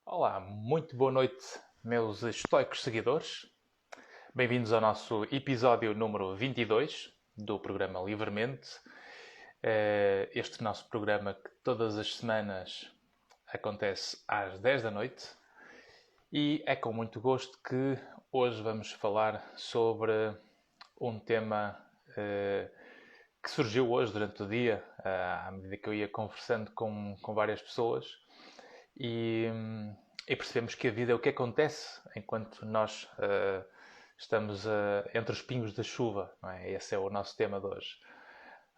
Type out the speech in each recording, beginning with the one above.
Olá, muito boa noite, meus estoicos seguidores. Bem-vindos ao nosso episódio número 22 do programa Livremente. Este nosso programa que todas as semanas acontece às 10 da noite. E é com muito gosto que hoje vamos falar sobre um tema que surgiu hoje durante o dia, à medida que eu ia conversando com várias pessoas. E, e percebemos que a vida é o que acontece enquanto nós estamos entre os pingos da chuva. Não é? Esse é o nosso tema de hoje.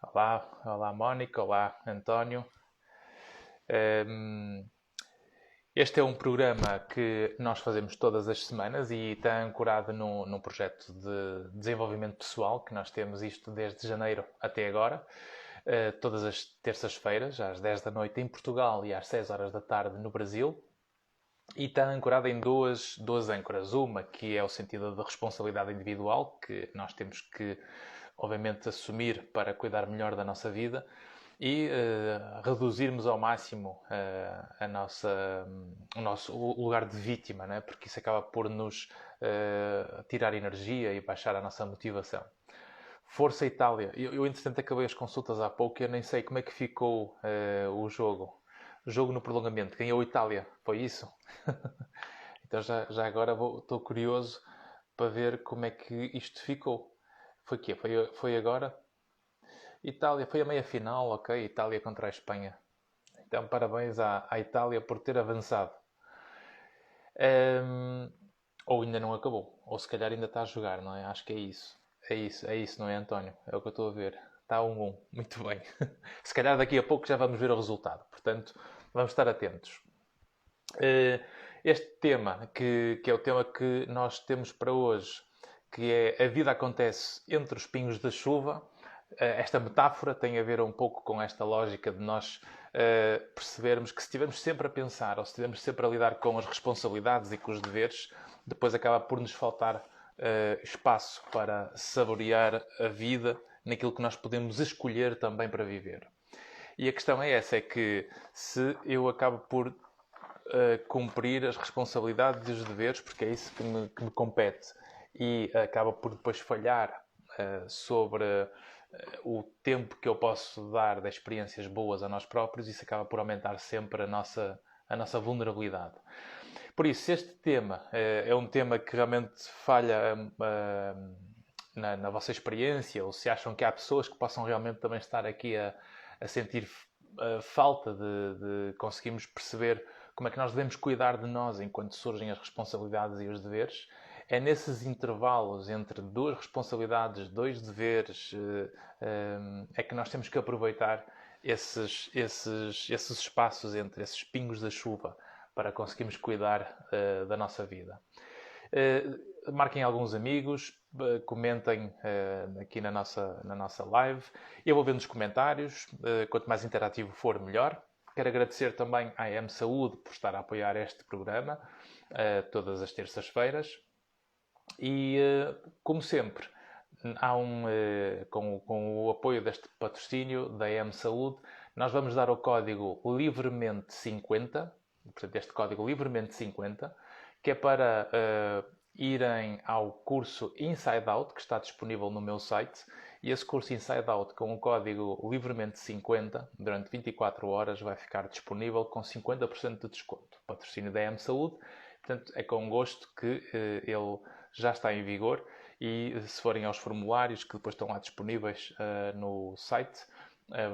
Olá Mónica, olá António. Este é um programa que nós fazemos todas as semanas e está ancorado num projeto de desenvolvimento pessoal que nós temos isto desde janeiro até agora. Todas as terças-feiras, às 10 da noite em Portugal e às 6 horas da tarde no Brasil. E está ancorada em duas âncoras. Uma que é o sentido da responsabilidade individual, que nós temos que, obviamente, assumir para cuidar melhor da nossa vida e reduzirmos ao máximo o nosso lugar de vítima, né? Porque isso acaba por nos tirar energia e baixar a nossa motivação. Força Itália. Entretanto, acabei as consultas há pouco e eu nem sei como é que ficou o jogo. O jogo no prolongamento. Ganhou a Itália. Foi isso? Então já agora estou curioso para ver como é que isto ficou. Foi o quê? Foi agora? Itália. Foi a meia-final, ok? Itália contra a Espanha. Então parabéns à Itália por ter avançado. Ehm, ou ainda não acabou. Ou se calhar ainda está a jogar, não é? Acho que é isso. É isso, não é, António? É o que eu estou a ver. Está a 1-1. Muito bem. Se calhar daqui a pouco já vamos ver o resultado. Portanto, vamos estar atentos. Este tema, que é o tema que nós temos para hoje, que é a vida acontece entre os pingos da chuva, esta metáfora tem a ver um pouco com esta lógica de nós percebermos que se estivermos sempre a pensar ou se estivermos sempre a lidar com as responsabilidades e com os deveres, depois acaba por nos faltar espaço para saborear a vida naquilo que nós podemos escolher também para viver. E a questão é essa, é que se eu acabo por cumprir as responsabilidades e os deveres, porque é isso que me compete, e acaba por depois falhar sobre o tempo que eu posso dar de experiências boas a nós próprios, isso acaba por aumentar sempre a nossa vulnerabilidade. Por isso, este tema é um tema que realmente falha na vossa experiência, ou se acham que há pessoas que possam realmente também estar aqui a sentir falta de conseguirmos perceber como é que nós devemos cuidar de nós enquanto surgem as responsabilidades e os deveres, é nesses intervalos entre duas responsabilidades, dois deveres, é que nós temos que aproveitar esses espaços entre esses pingos da chuva para conseguirmos cuidar da nossa vida. Marquem alguns amigos, comentem aqui na nossa live. Eu vou ver nos comentários. Quanto mais interativo for, melhor. Quero agradecer também à AM Saúde por estar a apoiar este programa todas as terças-feiras. E, como sempre, com o apoio deste patrocínio da AM Saúde, nós vamos dar o código livremente50, portanto, este código livremente50, que é para irem ao curso Inside Out, que está disponível no meu site. E esse curso Inside Out, com o código livremente50, durante 24 horas, vai ficar disponível com 50% de desconto. Patrocínio da AM Saúde. Portanto, é com gosto que ele já está em vigor e se forem aos formulários que depois estão lá disponíveis no site,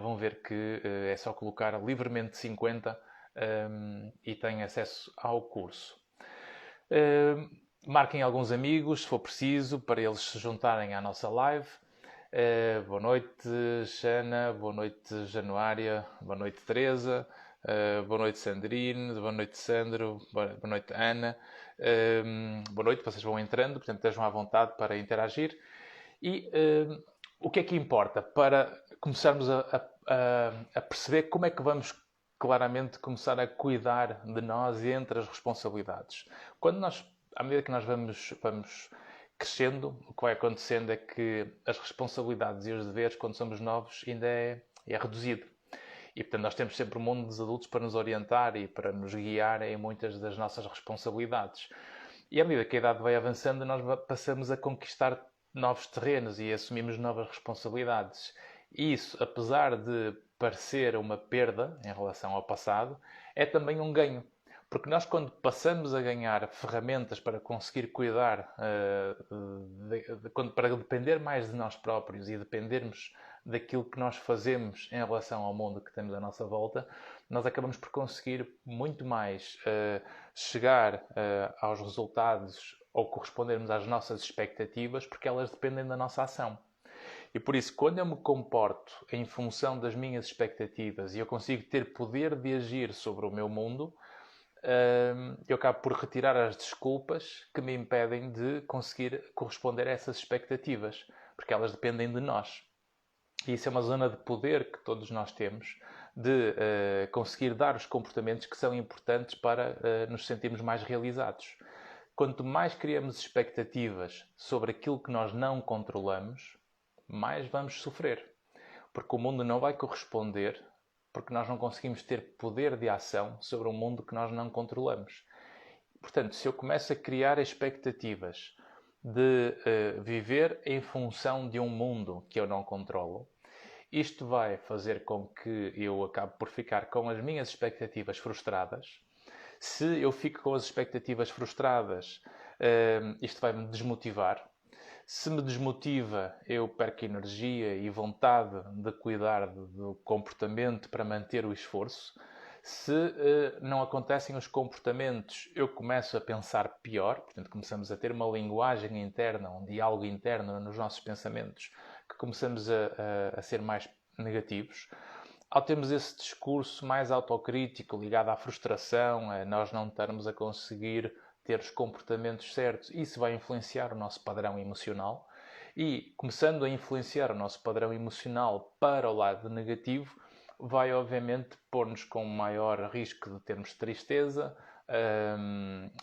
vão ver que é só colocar livremente 50 e têm acesso ao curso. Marquem alguns amigos, se for preciso, para eles se juntarem à nossa live. Boa noite, Xana. Boa noite, Januária. Boa noite, Teresa. Boa noite, Sandrine. Boa noite, Sandro. Boa noite, Ana. Boa noite, vocês vão entrando, portanto estejam à vontade para interagir. E o que é que importa para começarmos a perceber como é que vamos claramente começar a cuidar de nós e entre as responsabilidades? À medida que nós vamos crescendo, o que vai acontecendo é que as responsabilidades e os deveres, quando somos novos, ainda é reduzido. E, portanto, nós temos sempre o mundo dos adultos para nos orientar e para nos guiar em muitas das nossas responsabilidades. E à medida que a idade vai avançando, nós passamos a conquistar novos terrenos e assumimos novas responsabilidades. E isso, apesar de parecer uma perda em relação ao passado, é também um ganho. Porque nós, quando passamos a ganhar ferramentas para conseguir cuidar, para depender mais de nós próprios e dependermos daquilo que nós fazemos em relação ao mundo que temos à nossa volta, nós acabamos por conseguir muito mais chegar aos resultados ou correspondermos às nossas expectativas, porque elas dependem da nossa ação. E por isso, quando eu me comporto em função das minhas expectativas e eu consigo ter poder de agir sobre o meu mundo, eu acabo por retirar as desculpas que me impedem de conseguir corresponder a essas expectativas, porque elas dependem de nós. E isso é uma zona de poder que todos nós temos, de conseguir dar os comportamentos que são importantes para nos sentirmos mais realizados. Quanto mais criamos expectativas sobre aquilo que nós não controlamos, mais vamos sofrer. Porque o mundo não vai corresponder, porque nós não conseguimos ter poder de ação sobre um mundo que nós não controlamos. Portanto, se eu começo a criar expectativas de viver em função de um mundo que eu não controlo, isto vai fazer com que eu acabe por ficar com as minhas expectativas frustradas. Se eu fico com as expectativas frustradas, isto vai-me desmotivar. Se me desmotiva, eu perco energia e vontade de cuidar do comportamento para manter o esforço. Se não acontecem os comportamentos, eu começo a pensar pior. Portanto, começamos a ter uma linguagem interna, um diálogo interno nos nossos pensamentos, que começamos a ser mais negativos. Ao termos esse discurso mais autocrítico, ligado à frustração, a nós não estarmos a conseguir ter os comportamentos certos, isso vai influenciar o nosso padrão emocional. E, começando a influenciar o nosso padrão emocional para o lado negativo, vai obviamente pôr-nos com maior risco de termos tristeza,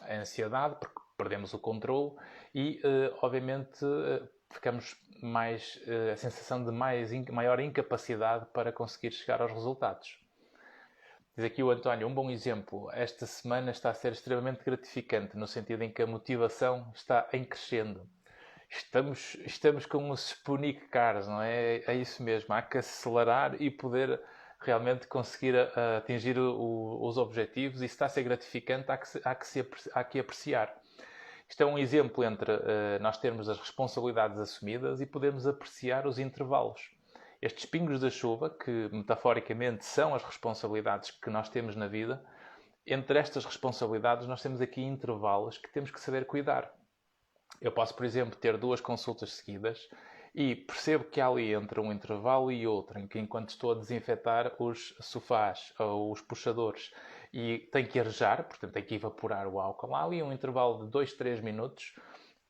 ansiedade, porque perdemos o controle e, obviamente, ficamos mais a sensação de maior incapacidade para conseguir chegar aos resultados. Diz aqui o António, um bom exemplo. Esta semana está a ser extremamente gratificante, no sentido em que a motivação está em crescendo. Estamos com um Sputnik Cars, não é? É isso mesmo. Há que acelerar e poder realmente conseguir atingir os objetivos. E se está a ser gratificante, há que apreciar. Isto é um exemplo entre nós termos as responsabilidades assumidas e podermos apreciar os intervalos. Estes pingos da chuva, que metaforicamente são as responsabilidades que nós temos na vida, entre estas responsabilidades nós temos aqui intervalos que temos que saber cuidar. Eu posso, por exemplo, ter 2 consultas seguidas e percebo que há ali entre um intervalo e outro, em que enquanto estou a desinfetar os sofás ou os puxadores e tenho que arejar, portanto tenho que evaporar o álcool, há ali um intervalo de 2, 3 minutos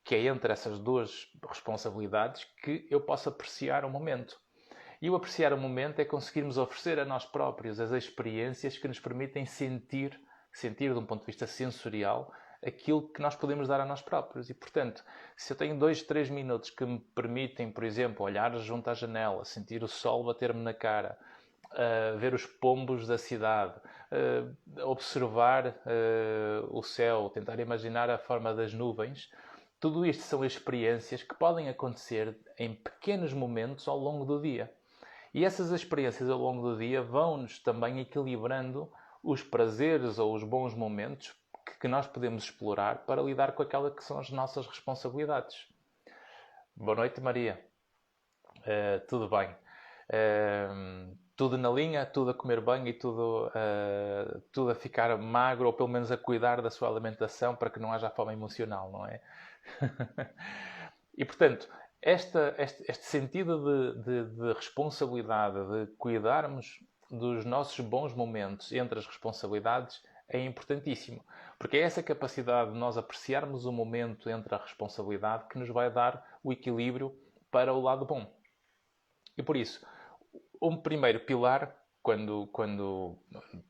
que é entre essas 2 responsabilidades que eu posso apreciar o momento. E o apreciar o momento é conseguirmos oferecer a nós próprios as experiências que nos permitem sentir de um ponto de vista sensorial, aquilo que nós podemos dar a nós próprios. E, portanto, se eu tenho 2, 3 minutos que me permitem, por exemplo, olhar junto à janela, sentir o sol bater-me na cara, ver os pombos da cidade, observar o céu, tentar imaginar a forma das nuvens, tudo isto são experiências que podem acontecer em pequenos momentos ao longo do dia. E essas experiências ao longo do dia vão-nos também equilibrando os prazeres ou os bons momentos que nós podemos explorar para lidar com aquelas que são as nossas responsabilidades. Boa noite, Maria. Tudo bem. Tudo na linha, tudo a comer bem e tudo a ficar magro ou pelo menos a cuidar da sua alimentação para que não haja fome emocional, não é? E, portanto, este sentido de responsabilidade, de cuidarmos dos nossos bons momentos entre as responsabilidades é importantíssimo. Porque é essa capacidade de nós apreciarmos o momento entre a responsabilidade que nos vai dar o equilíbrio para o lado bom. E por isso, um primeiro pilar quando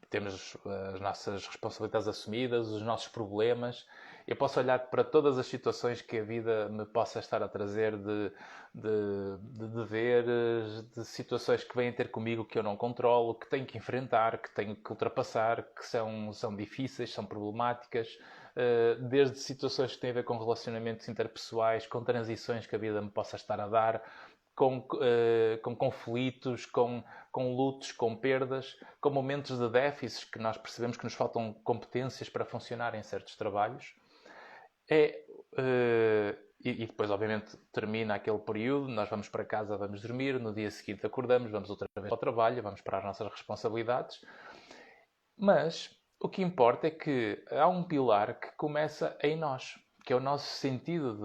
temos as nossas responsabilidades assumidas, os nossos problemas, eu posso olhar para todas as situações que a vida me possa estar a trazer de deveres, de situações que vêm ter comigo que eu não controlo, que tenho que enfrentar, que tenho que ultrapassar, que são difíceis, são problemáticas, desde situações que têm a ver com relacionamentos interpessoais, com transições que a vida me possa estar a dar, com conflitos, com lutos, com perdas, com momentos de déficits que nós percebemos que nos faltam competências para funcionar em certos trabalhos. E depois, obviamente, termina aquele período, nós vamos para casa, vamos dormir, no dia seguinte acordamos, vamos outra vez ao trabalho, vamos para as nossas responsabilidades. Mas o que importa é que há um pilar que começa em nós, que é o nosso sentido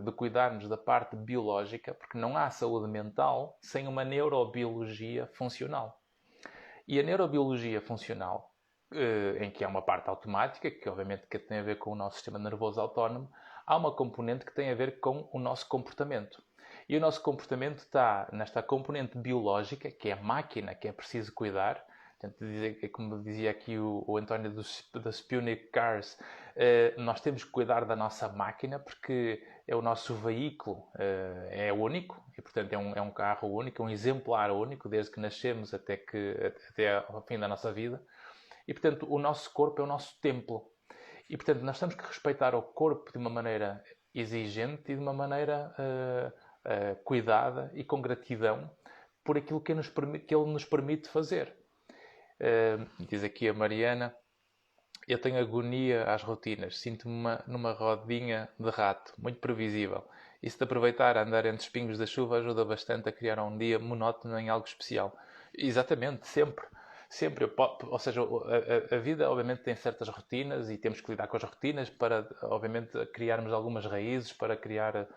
de cuidarmos da parte biológica, porque não há saúde mental sem uma neurobiologia funcional. E a neurobiologia funcional, em que há uma parte automática, que obviamente que tem a ver com o nosso sistema nervoso autónomo, há uma componente que tem a ver com o nosso comportamento. E o nosso comportamento está nesta componente biológica, que é a máquina que é preciso cuidar. Portanto, como dizia aqui o António da Sputnik Cars, nós temos que cuidar da nossa máquina porque é o nosso veículo, é único e, portanto, é um carro único, um exemplar único, desde que nascemos até ao fim da nossa vida. E, portanto, o nosso corpo é o nosso templo. E, portanto, nós temos que respeitar o corpo de uma maneira exigente e de uma maneira cuidada e com gratidão por aquilo que ele nos permite fazer. Diz aqui a Mariana: eu tenho agonia às rotinas, sinto-me numa rodinha de rato, muito previsível. Isso de aproveitar a andar entre os pingos da chuva ajuda bastante a criar um dia monótono em algo especial. Exatamente, sempre. Sempre. Ou seja, a vida obviamente tem certas rotinas e temos que lidar com as rotinas para, obviamente, criarmos algumas raízes, para criar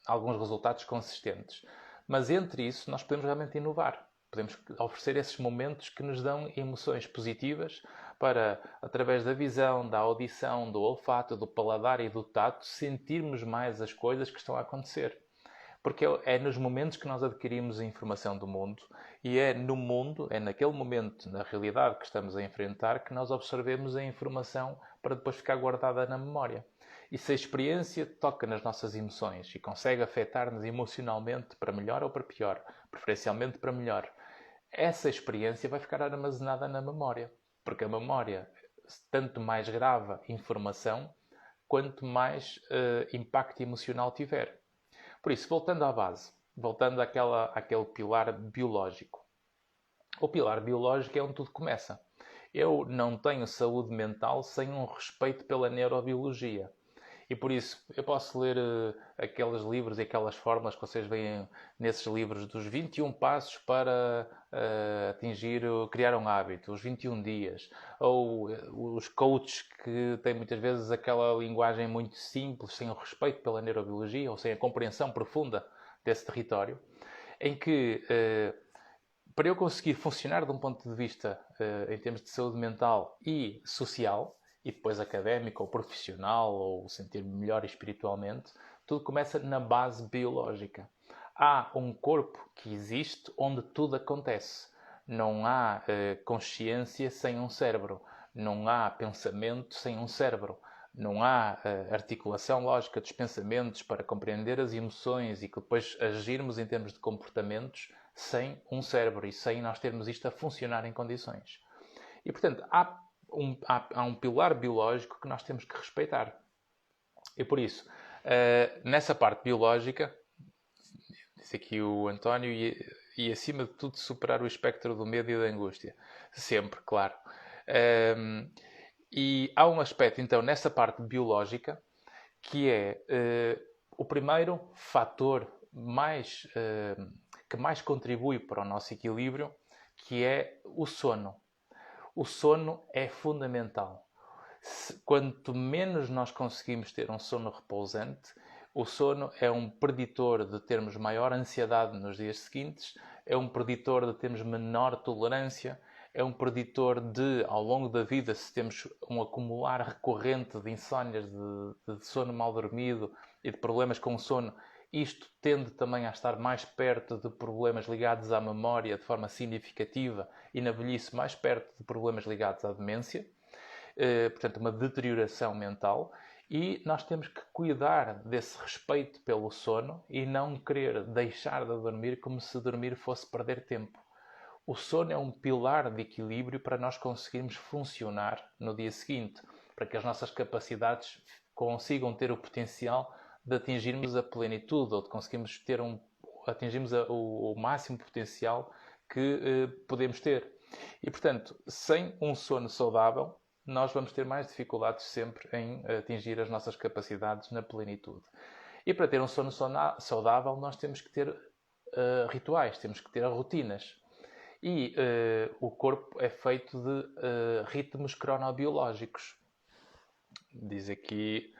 alguns resultados consistentes. Mas entre isso nós podemos realmente inovar. Podemos oferecer esses momentos que nos dão emoções positivas para, através da visão, da audição, do olfato, do paladar e do tato, sentirmos mais as coisas que estão a acontecer. Porque é nos momentos que nós adquirimos a informação do mundo e é no mundo, é naquele momento, na realidade que estamos a enfrentar, que nós absorvemos a informação para depois ficar guardada na memória. E se a experiência toca nas nossas emoções e consegue afetar-nos emocionalmente para melhor ou para pior, preferencialmente para melhor, essa experiência vai ficar armazenada na memória. Porque a memória tanto mais grava informação, quanto mais impacto emocional tiver. Por isso, voltando à base, voltando àquele pilar biológico. O pilar biológico é onde tudo começa. Eu não tenho saúde mental sem um respeito pela neurobiologia. E por isso, eu posso ler aqueles livros e aquelas fórmulas que vocês veem nesses livros dos 21 passos para criar um hábito, os 21 dias, ou os coaches que têm muitas vezes aquela linguagem muito simples, sem o respeito pela neurobiologia ou sem a compreensão profunda desse território, em que para eu conseguir funcionar de um ponto de vista em termos de saúde mental e social, e depois académico ou profissional, ou sentir-me melhor espiritualmente, tudo começa na base biológica. Há um corpo que existe onde tudo acontece. Não há consciência sem um cérebro. Não há pensamento sem um cérebro. Não há articulação lógica dos pensamentos para compreender as emoções e que depois agirmos em termos de comportamentos sem um cérebro e sem nós termos isto a funcionar em condições. E, portanto, há um pilar biológico que nós temos que respeitar. E por isso, nessa parte biológica, disse aqui o António, e acima de tudo superar o espectro do medo e da angústia. Sempre, claro. E há um aspecto, então, nessa parte biológica, que é o primeiro fator que mais contribui para o nosso equilíbrio, que é o sono. O sono é fundamental. Quanto menos nós conseguimos ter um sono repousante, o sono é um preditor de termos maior ansiedade nos dias seguintes, é um preditor de termos menor tolerância, é um preditor de, ao longo da vida, se temos um acumular recorrente de insónias, de sono mal dormido e de problemas com o sono, Isto tende também a estar mais perto de problemas ligados à memória de forma significativa e na velhice mais perto de problemas ligados à demência. Portanto, uma deterioração mental. E nós temos que cuidar desse respeito pelo sono e não querer deixar de dormir como se dormir fosse perder tempo. O sono é um pilar de equilíbrio para nós conseguirmos funcionar no dia seguinte, para que as nossas capacidades consigam ter o potencial de atingirmos a plenitude ou de conseguirmos atingirmos o máximo potencial que podemos ter. E, portanto, sem um sono saudável, nós vamos ter mais dificuldades sempre em atingir as nossas capacidades na plenitude. E para ter um sono saudável, nós temos que ter rituais, temos que ter rotinas. E o corpo é feito de ritmos cronobiológicos. Diz aqui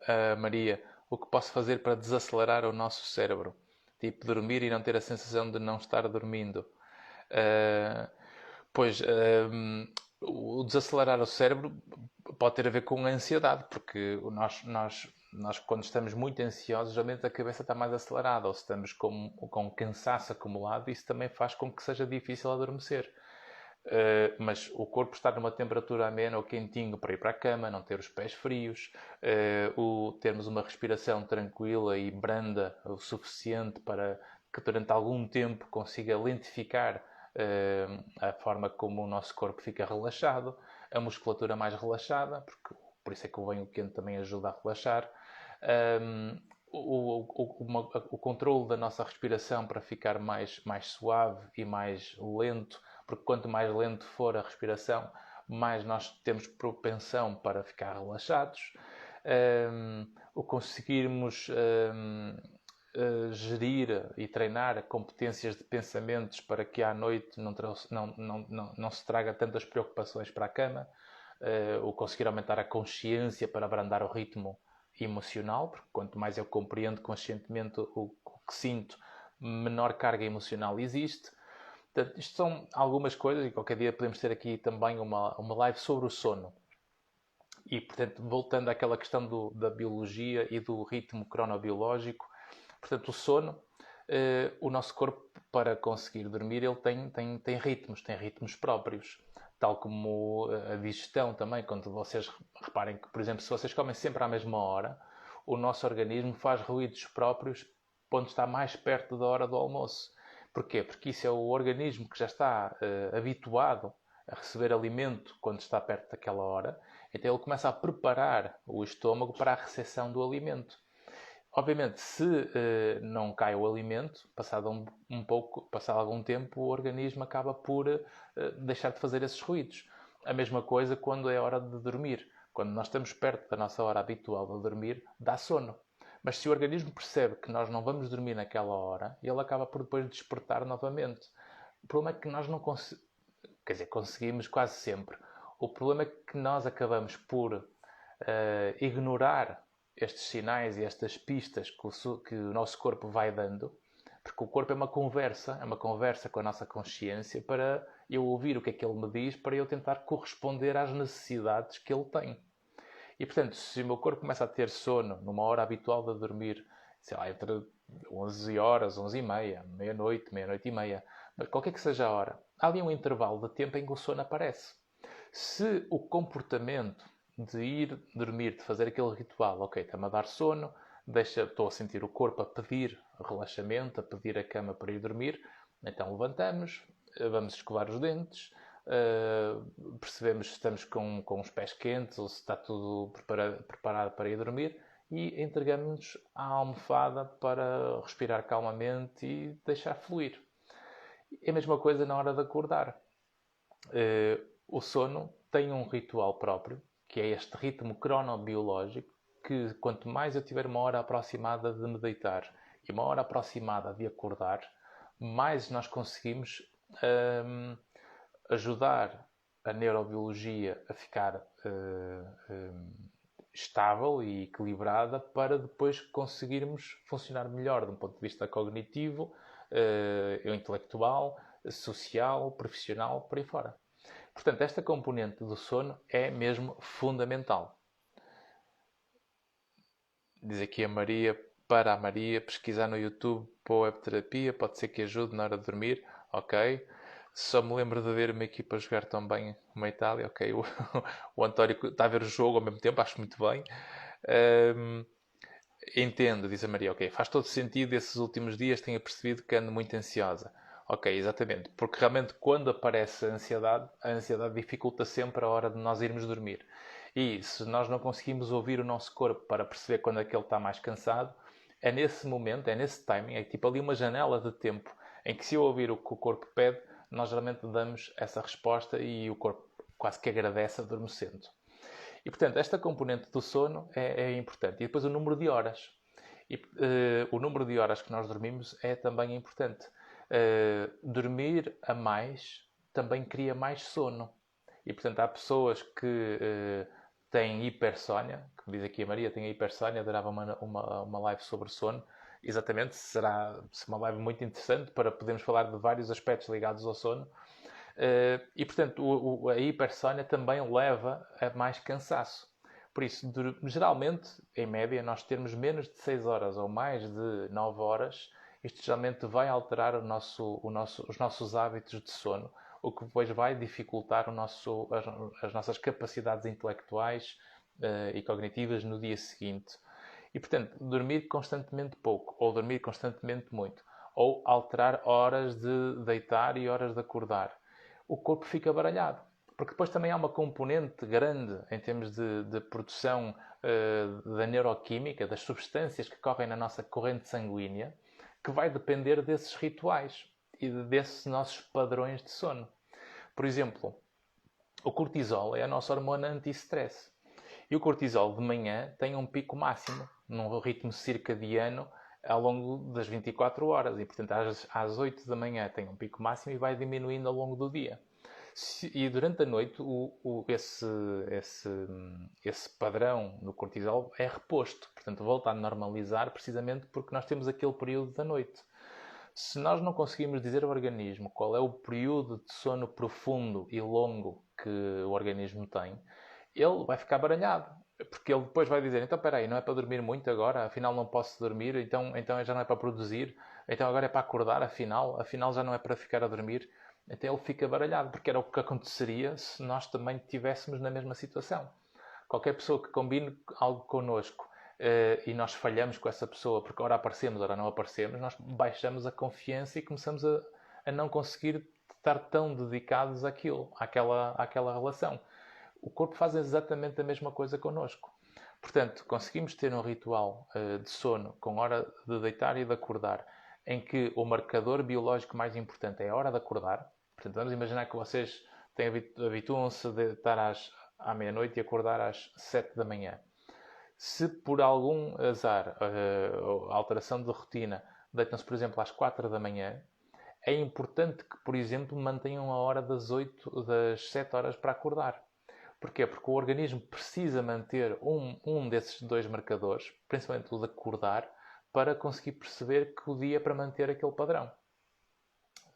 a Maria, o que posso fazer para desacelerar o nosso cérebro? Tipo, dormir e não ter a sensação de não estar dormindo. Pois, o desacelerar o cérebro pode ter a ver com a ansiedade, porque nós quando estamos muito ansiosos, geralmente a cabeça está mais acelerada, ou se estamos com cansaço acumulado, isso também faz com que seja difícil adormecer. Mas o corpo estar numa temperatura amena ou quentinho para ir para a cama, não ter os pés frios, termos uma respiração tranquila e branda o suficiente para que durante algum tempo consiga lentificar a forma como o nosso corpo fica relaxado, a musculatura mais relaxada, porque por isso é que o banho quente também ajuda a relaxar, o controle da nossa respiração para ficar mais suave e mais lento, porque quanto mais lento for a respiração, mais nós temos propensão para ficar relaxados. O conseguirmos gerir e treinar competências de pensamentos para que à noite não se traga tantas preocupações para a cama. O conseguir aumentar a consciência para abrandar o ritmo emocional, porque quanto mais eu compreendo conscientemente o que sinto, menor carga emocional existe. Portanto, isto são algumas coisas e qualquer dia podemos ter aqui também uma live sobre o sono. E, portanto, voltando àquela questão da biologia e do ritmo cronobiológico, portanto, o sono, o nosso corpo, para conseguir dormir, ele tem ritmos próprios. Tal como a digestão também, quando vocês reparem que, por exemplo, se vocês comem sempre à mesma hora, o nosso organismo faz ruídos próprios quando está mais perto da hora do almoço. Porquê? Porque isso é o organismo que já está habituado a receber alimento quando está perto daquela hora, então ele começa a preparar o estômago para a recepção do alimento. Obviamente, se não cai o alimento, passado algum tempo, o organismo acaba por deixar de fazer esses ruídos. A mesma coisa quando é hora de dormir. Quando nós estamos perto da nossa hora habitual de dormir, dá sono. Mas se o organismo percebe que nós não vamos dormir naquela hora, ele acaba por depois despertar novamente. O problema é que nós não conseguimos quase sempre. O problema é que nós acabamos por ignorar estes sinais e estas pistas que o nosso corpo vai dando, porque o corpo é uma conversa com a nossa consciência para eu ouvir o que é que ele me diz, para eu tentar corresponder às necessidades que ele tem. E, portanto, se o meu corpo começa a ter sono numa hora habitual de dormir, sei lá, entre 11 horas, 11 e meia, meia-noite, meia-noite e meia, mas qualquer que seja a hora, há ali um intervalo de tempo em que o sono aparece. Se o comportamento de ir dormir, de fazer aquele ritual, ok, está-me a dar sono, estou a sentir o corpo a pedir relaxamento, a pedir a cama para ir dormir, então levantamos, vamos escovar os dentes, percebemos se estamos com os pés quentes ou se está tudo preparado para ir dormir e entregamos-nos à almofada para respirar calmamente e deixar fluir. É a mesma coisa na hora de acordar. O sono tem um ritual próprio, que é este ritmo cronobiológico, que quanto mais eu tiver uma hora aproximada de me deitar e uma hora aproximada de acordar, mais nós conseguimos ajudar a neurobiologia a ficar estável e equilibrada para depois conseguirmos funcionar melhor de um ponto de vista cognitivo, intelectual, social, profissional, por aí fora. Portanto, esta componente do sono é mesmo fundamental. Diz aqui a Maria, para a Maria pesquisar no YouTube para a webterapia, pode ser que ajude na hora de dormir, ok. Só me lembro de ver uma equipa jogar tão bem uma Itália, ok. O António está a ver o jogo ao mesmo tempo, acho muito bem. Entendo, diz a Maria, ok, faz todo sentido esses últimos dias tenha percebido que ando muito ansiosa. Ok, exatamente, porque realmente quando aparece a ansiedade dificulta sempre a hora de nós irmos dormir. E se nós não conseguimos ouvir o nosso corpo para perceber quando é que ele está mais cansado, é nesse momento, é nesse timing, é tipo ali uma janela de tempo em que se eu ouvir o que o corpo pede, nós geralmente damos essa resposta e o corpo quase que agradece adormecendo. E, portanto, esta componente do sono é importante. E depois o número de horas. E, o número de horas que nós dormimos é também importante. Dormir a mais também cria mais sono. E, portanto, há pessoas que têm hipersónia, que diz aqui a Maria, tem a hipersónia, adorava uma live sobre sono. Exatamente, será uma live muito interessante para podermos falar de vários aspectos ligados ao sono. E, portanto, a hipersónia também leva a mais cansaço. Por isso, geralmente, em média, nós termos menos de 6 horas ou mais de 9 horas, isto geralmente vai alterar os nossos hábitos de sono, o que depois vai dificultar as nossas capacidades intelectuais e cognitivas no dia seguinte. E, portanto, dormir constantemente pouco ou dormir constantemente muito, ou alterar horas de deitar e horas de acordar, o corpo fica baralhado. Porque depois também há uma componente grande em termos de produção da neuroquímica, das substâncias que correm na nossa corrente sanguínea, que vai depender desses rituais e desses nossos padrões de sono. Por exemplo, o cortisol é a nossa hormona anti-stress. E o cortisol de manhã tem um pico máximo, num ritmo circadiano, ao longo das 24 horas. E, portanto, às 8 da manhã tem um pico máximo e vai diminuindo ao longo do dia. E durante a noite, esse padrão no cortisol é reposto. Portanto, volta a normalizar precisamente porque nós temos aquele período da noite. Se nós não conseguimos dizer ao organismo qual é o período de sono profundo e longo que o organismo tem, ele vai ficar baralhado. Porque ele depois vai dizer, então espera aí, não é para dormir muito agora, afinal não posso dormir, então já não é para produzir, então agora é para acordar, afinal já não é para ficar a dormir. Então ele fica baralhado, porque era o que aconteceria se nós também estivéssemos na mesma situação. Qualquer pessoa que combine algo connosco e nós falhamos com essa pessoa, porque ora aparecemos, ora não aparecemos, nós baixamos a confiança e começamos a não conseguir estar tão dedicados àquela relação. O corpo faz exatamente a mesma coisa connosco. Portanto, conseguimos ter um ritual de sono com hora de deitar e de acordar, em que o marcador biológico mais importante é a hora de acordar. Portanto, vamos imaginar que vocês habituam-se a deitar à meia-noite e acordar às 7 da manhã. Se por algum azar, alteração de rotina, deitam-se, por exemplo, às 4 da manhã, é importante que, por exemplo, mantenham a hora das 7 horas para acordar. Porquê? Porque o organismo precisa manter um desses dois marcadores, principalmente o de acordar, para conseguir perceber que o dia é para manter aquele padrão.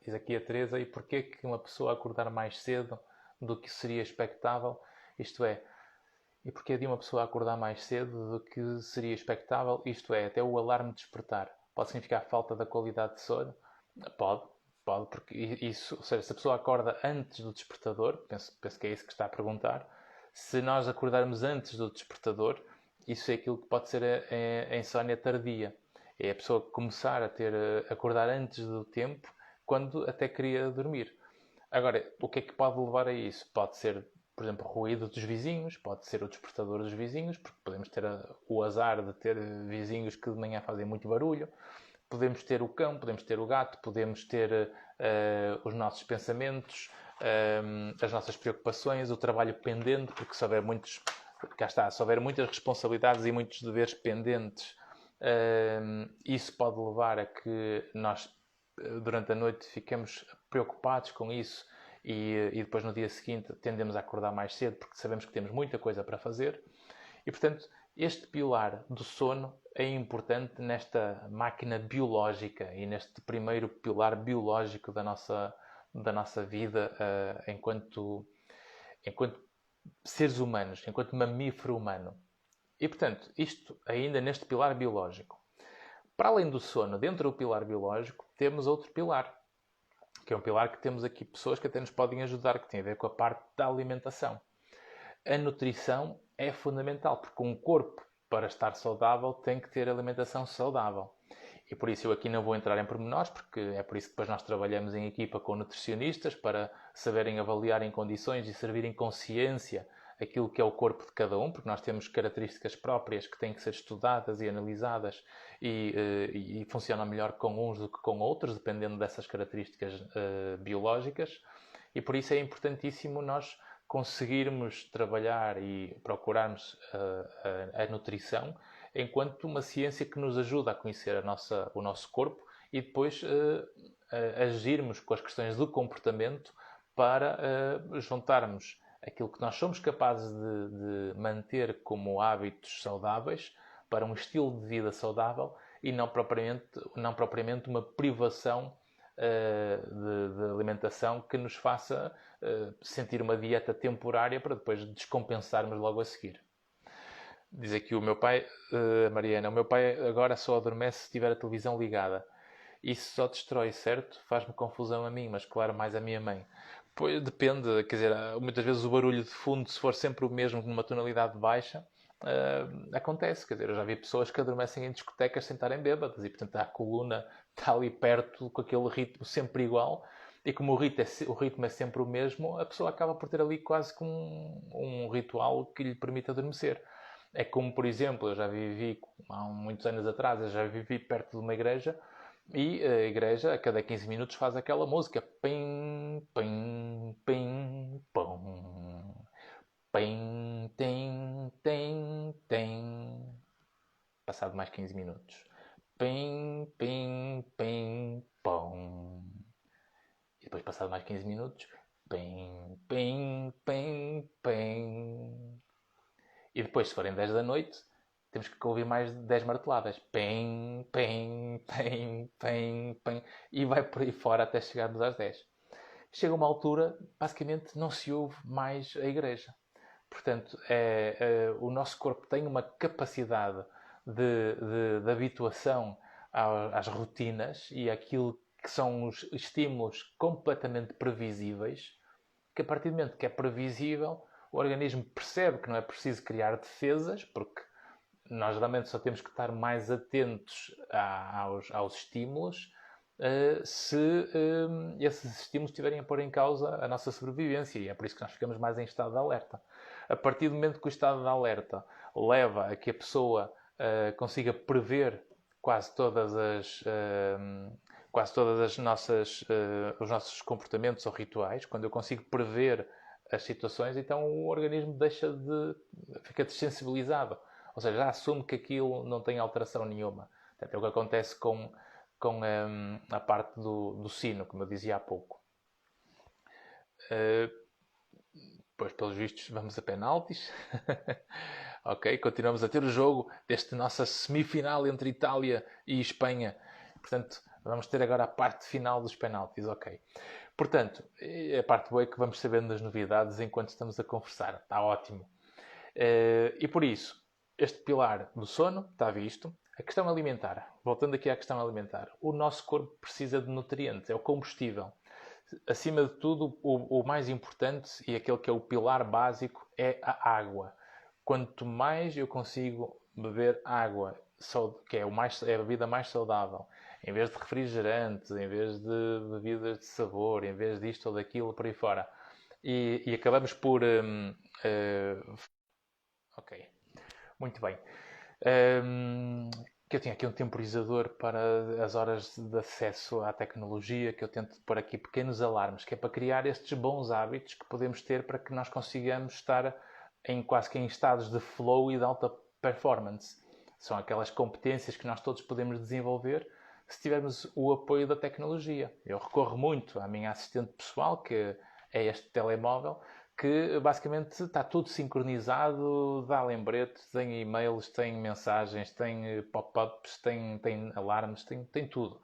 Diz aqui a Teresa, e porquê que uma pessoa acordar mais cedo do que seria expectável? Isto é, e porquê de uma pessoa acordar mais cedo do que seria expectável? Isto é, até o alarme despertar. Pode significar falta da qualidade de sono? Pode, porque isso, ou seja, se a pessoa acorda antes do despertador, penso que é isso que está a perguntar, se nós acordarmos antes do despertador, isso é aquilo que pode ser a insónia tardia. É a pessoa começar a acordar antes do tempo, quando até queria dormir. Agora, o que é que pode levar a isso? Pode ser, por exemplo, ruído dos vizinhos, pode ser o despertador dos vizinhos, porque podemos ter o azar de ter vizinhos que de manhã fazem muito barulho. Podemos ter o cão, podemos ter o gato, podemos ter os nossos pensamentos, as nossas preocupações, o trabalho pendente, porque se houver se houver muitas responsabilidades e muitos deveres pendentes, isso pode levar a que nós, durante a noite, fiquemos preocupados com isso e depois no dia seguinte tendemos a acordar mais cedo porque sabemos que temos muita coisa para fazer. E, portanto, este pilar do sono é importante nesta máquina biológica e neste primeiro pilar biológico da nossa vida enquanto seres humanos, enquanto mamífero humano. E, portanto, isto ainda neste pilar biológico. Para além do sono, dentro do pilar biológico, temos outro pilar, que é um pilar que temos aqui pessoas que até nos podem ajudar, que tem a ver com a parte da alimentação. A nutrição é fundamental, porque um corpo, para estar saudável, tem que ter alimentação saudável. E por isso eu aqui não vou entrar em pormenores, porque é por isso que depois nós trabalhamos em equipa com nutricionistas para saberem avaliar em condições e servirem consciência aquilo que é o corpo de cada um, porque nós temos características próprias que têm que ser estudadas e analisadas e funcionam melhor com uns do que com outros, dependendo dessas características biológicas. E por isso é importantíssimo nós conseguirmos trabalhar e procurarmos a nutrição enquanto uma ciência que nos ajuda a conhecer o nosso corpo e depois agirmos com as questões do comportamento para juntarmos aquilo que nós somos capazes de manter como hábitos saudáveis para um estilo de vida saudável e não propriamente uma privação de alimentação que nos faça sentir uma dieta temporária para depois descompensarmos logo a seguir. Diz aqui o meu pai, Mariana, o meu pai agora só adormece se tiver a televisão ligada. Isso só destrói, certo? Faz-me confusão a mim, mas claro, mais a minha mãe. Pois, depende, quer dizer, muitas vezes o barulho de fundo, se for sempre o mesmo numa tonalidade baixa, acontece. Quer dizer, eu já vi pessoas que adormecem em discotecas sem estarem bêbadas e, portanto, a coluna está ali perto com aquele ritmo sempre igual e como o ritmo é sempre o mesmo, a pessoa acaba por ter ali quase como um ritual que lhe permite adormecer. É como, por exemplo, eu já vivi, há muitos anos atrás, eu já vivi perto de uma igreja e a igreja, a cada 15 minutos, faz aquela música. Pim, pim, pim, pum. Pim, tim, tim, tim. Passado mais 15 minutos. Pim, pim, pim, pum. E depois, passado mais 15 minutos. Pim, pim, pim, pim. E depois, se forem 10 da noite, temos que ouvir mais de 10 marteladas. Pem, pem, pem, pem, pem. E vai por aí fora até chegarmos às 10. Chega uma altura, basicamente, não se ouve mais a igreja. Portanto, o nosso corpo tem uma capacidade de habituação às rotinas e àquilo que são os estímulos completamente previsíveis, que a partir do momento que é previsível, o organismo percebe que não é preciso criar defesas, porque nós geralmente só temos que estar mais atentos aos estímulos se esses estímulos estiverem a pôr em causa a nossa sobrevivência, e é por isso que nós ficamos mais em estado de alerta. A partir do momento que o estado de alerta leva a que a pessoa consiga prever quase todas as nossas os nossos comportamentos ou rituais, quando eu consigo prever as situações, então o organismo fica desensibilizado. Ou seja, já assume que aquilo não tem alteração nenhuma. Portanto, é o que acontece com a parte do sino, como eu dizia há pouco. Pois, pelos vistos, vamos a penaltis. Ok, continuamos a ter o jogo desta nossa semifinal entre Itália e Espanha. Portanto, vamos ter agora a parte final dos penaltis. Ok. Portanto, a parte boa é que vamos sabendo das novidades enquanto estamos a conversar. Está ótimo. E por isso, este pilar do sono está visto. A questão alimentar. Voltando aqui à questão alimentar. O nosso corpo precisa de nutrientes. É o combustível. Acima de tudo, o mais importante e aquele que é o pilar básico é a água. Quanto mais eu consigo beber água, que é a bebida mais saudável, em vez de refrigerantes, em vez de bebidas de sabor, em vez disto ou daquilo, por aí fora. E acabamos por... ok, muito bem. Que eu tinha aqui um temporizador para as horas de acesso à tecnologia, que eu tento pôr aqui pequenos alarmes, que é para criar estes bons hábitos que podemos ter para que nós consigamos estar quase que em estados de flow e de alta performance. São aquelas competências que nós todos podemos desenvolver se tivermos o apoio da tecnologia. Eu recorro muito à minha assistente pessoal, que é este telemóvel, que basicamente está tudo sincronizado, dá lembretes, tem e-mails, tem mensagens, tem pop-ups, tem alarmes, tem tudo.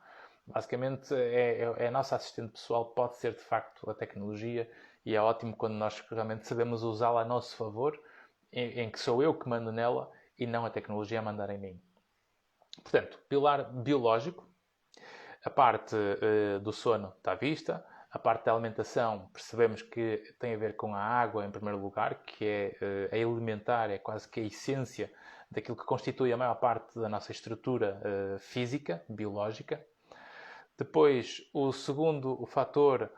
Basicamente é a nossa assistente pessoal, pode ser de facto a tecnologia, e é ótimo quando nós realmente sabemos usá-la a nosso favor, em que sou eu que mando nela e não a tecnologia a mandar em mim. Portanto, pilar biológico, a parte do sono está à vista, a parte da alimentação percebemos que tem a ver com a água em primeiro lugar, que é elementar, é quase que a essência daquilo que constitui a maior parte da nossa estrutura física, biológica. Depois, o segundo fator,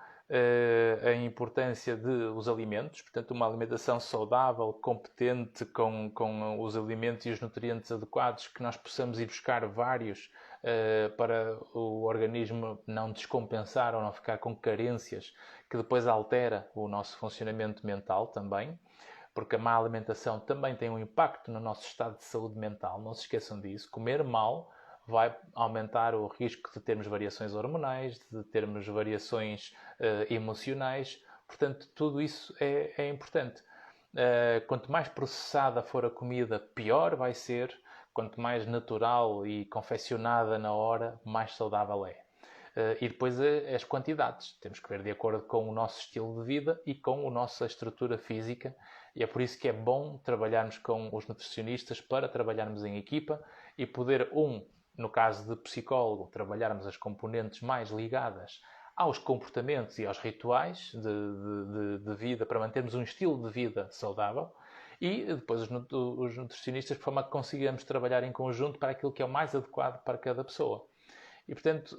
a importância dos alimentos, portanto, uma alimentação saudável, competente, com os alimentos e os nutrientes adequados, que nós possamos ir buscar vários para o organismo não descompensar ou não ficar com carências, que depois altera o nosso funcionamento mental também, porque a má alimentação também tem um impacto no nosso estado de saúde mental, não se esqueçam disso. Comer mal vai aumentar o risco de termos variações hormonais, de termos variações emocionais. Portanto, tudo isso é importante. Quanto mais processada for a comida, pior vai ser. Quanto mais natural e confeccionada na hora, mais saudável é. E depois as quantidades. Temos que ver de acordo com o nosso estilo de vida e com a nossa estrutura física. E é por isso que é bom trabalharmos com os nutricionistas para trabalharmos em equipa e poder, no caso de psicólogo, trabalharmos as componentes mais ligadas aos comportamentos e aos rituais de vida para mantermos um estilo de vida saudável e depois os nutricionistas de forma a que consigamos trabalhar em conjunto para aquilo que é o mais adequado para cada pessoa. E, portanto,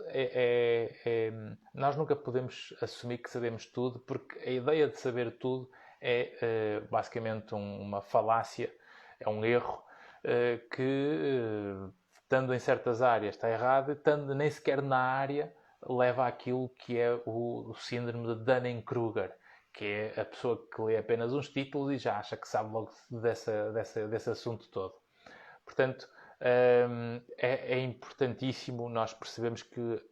nós nunca podemos assumir que sabemos tudo, porque a ideia de saber tudo é basicamente uma falácia, é um erro que, estando em certas áreas, está errado, e estando nem sequer na área, leva àquilo que é o síndrome de Dunning-Kruger, que é a pessoa que lê apenas uns títulos e já acha que sabe logo desse assunto todo. Portanto, é importantíssimo nós percebemos que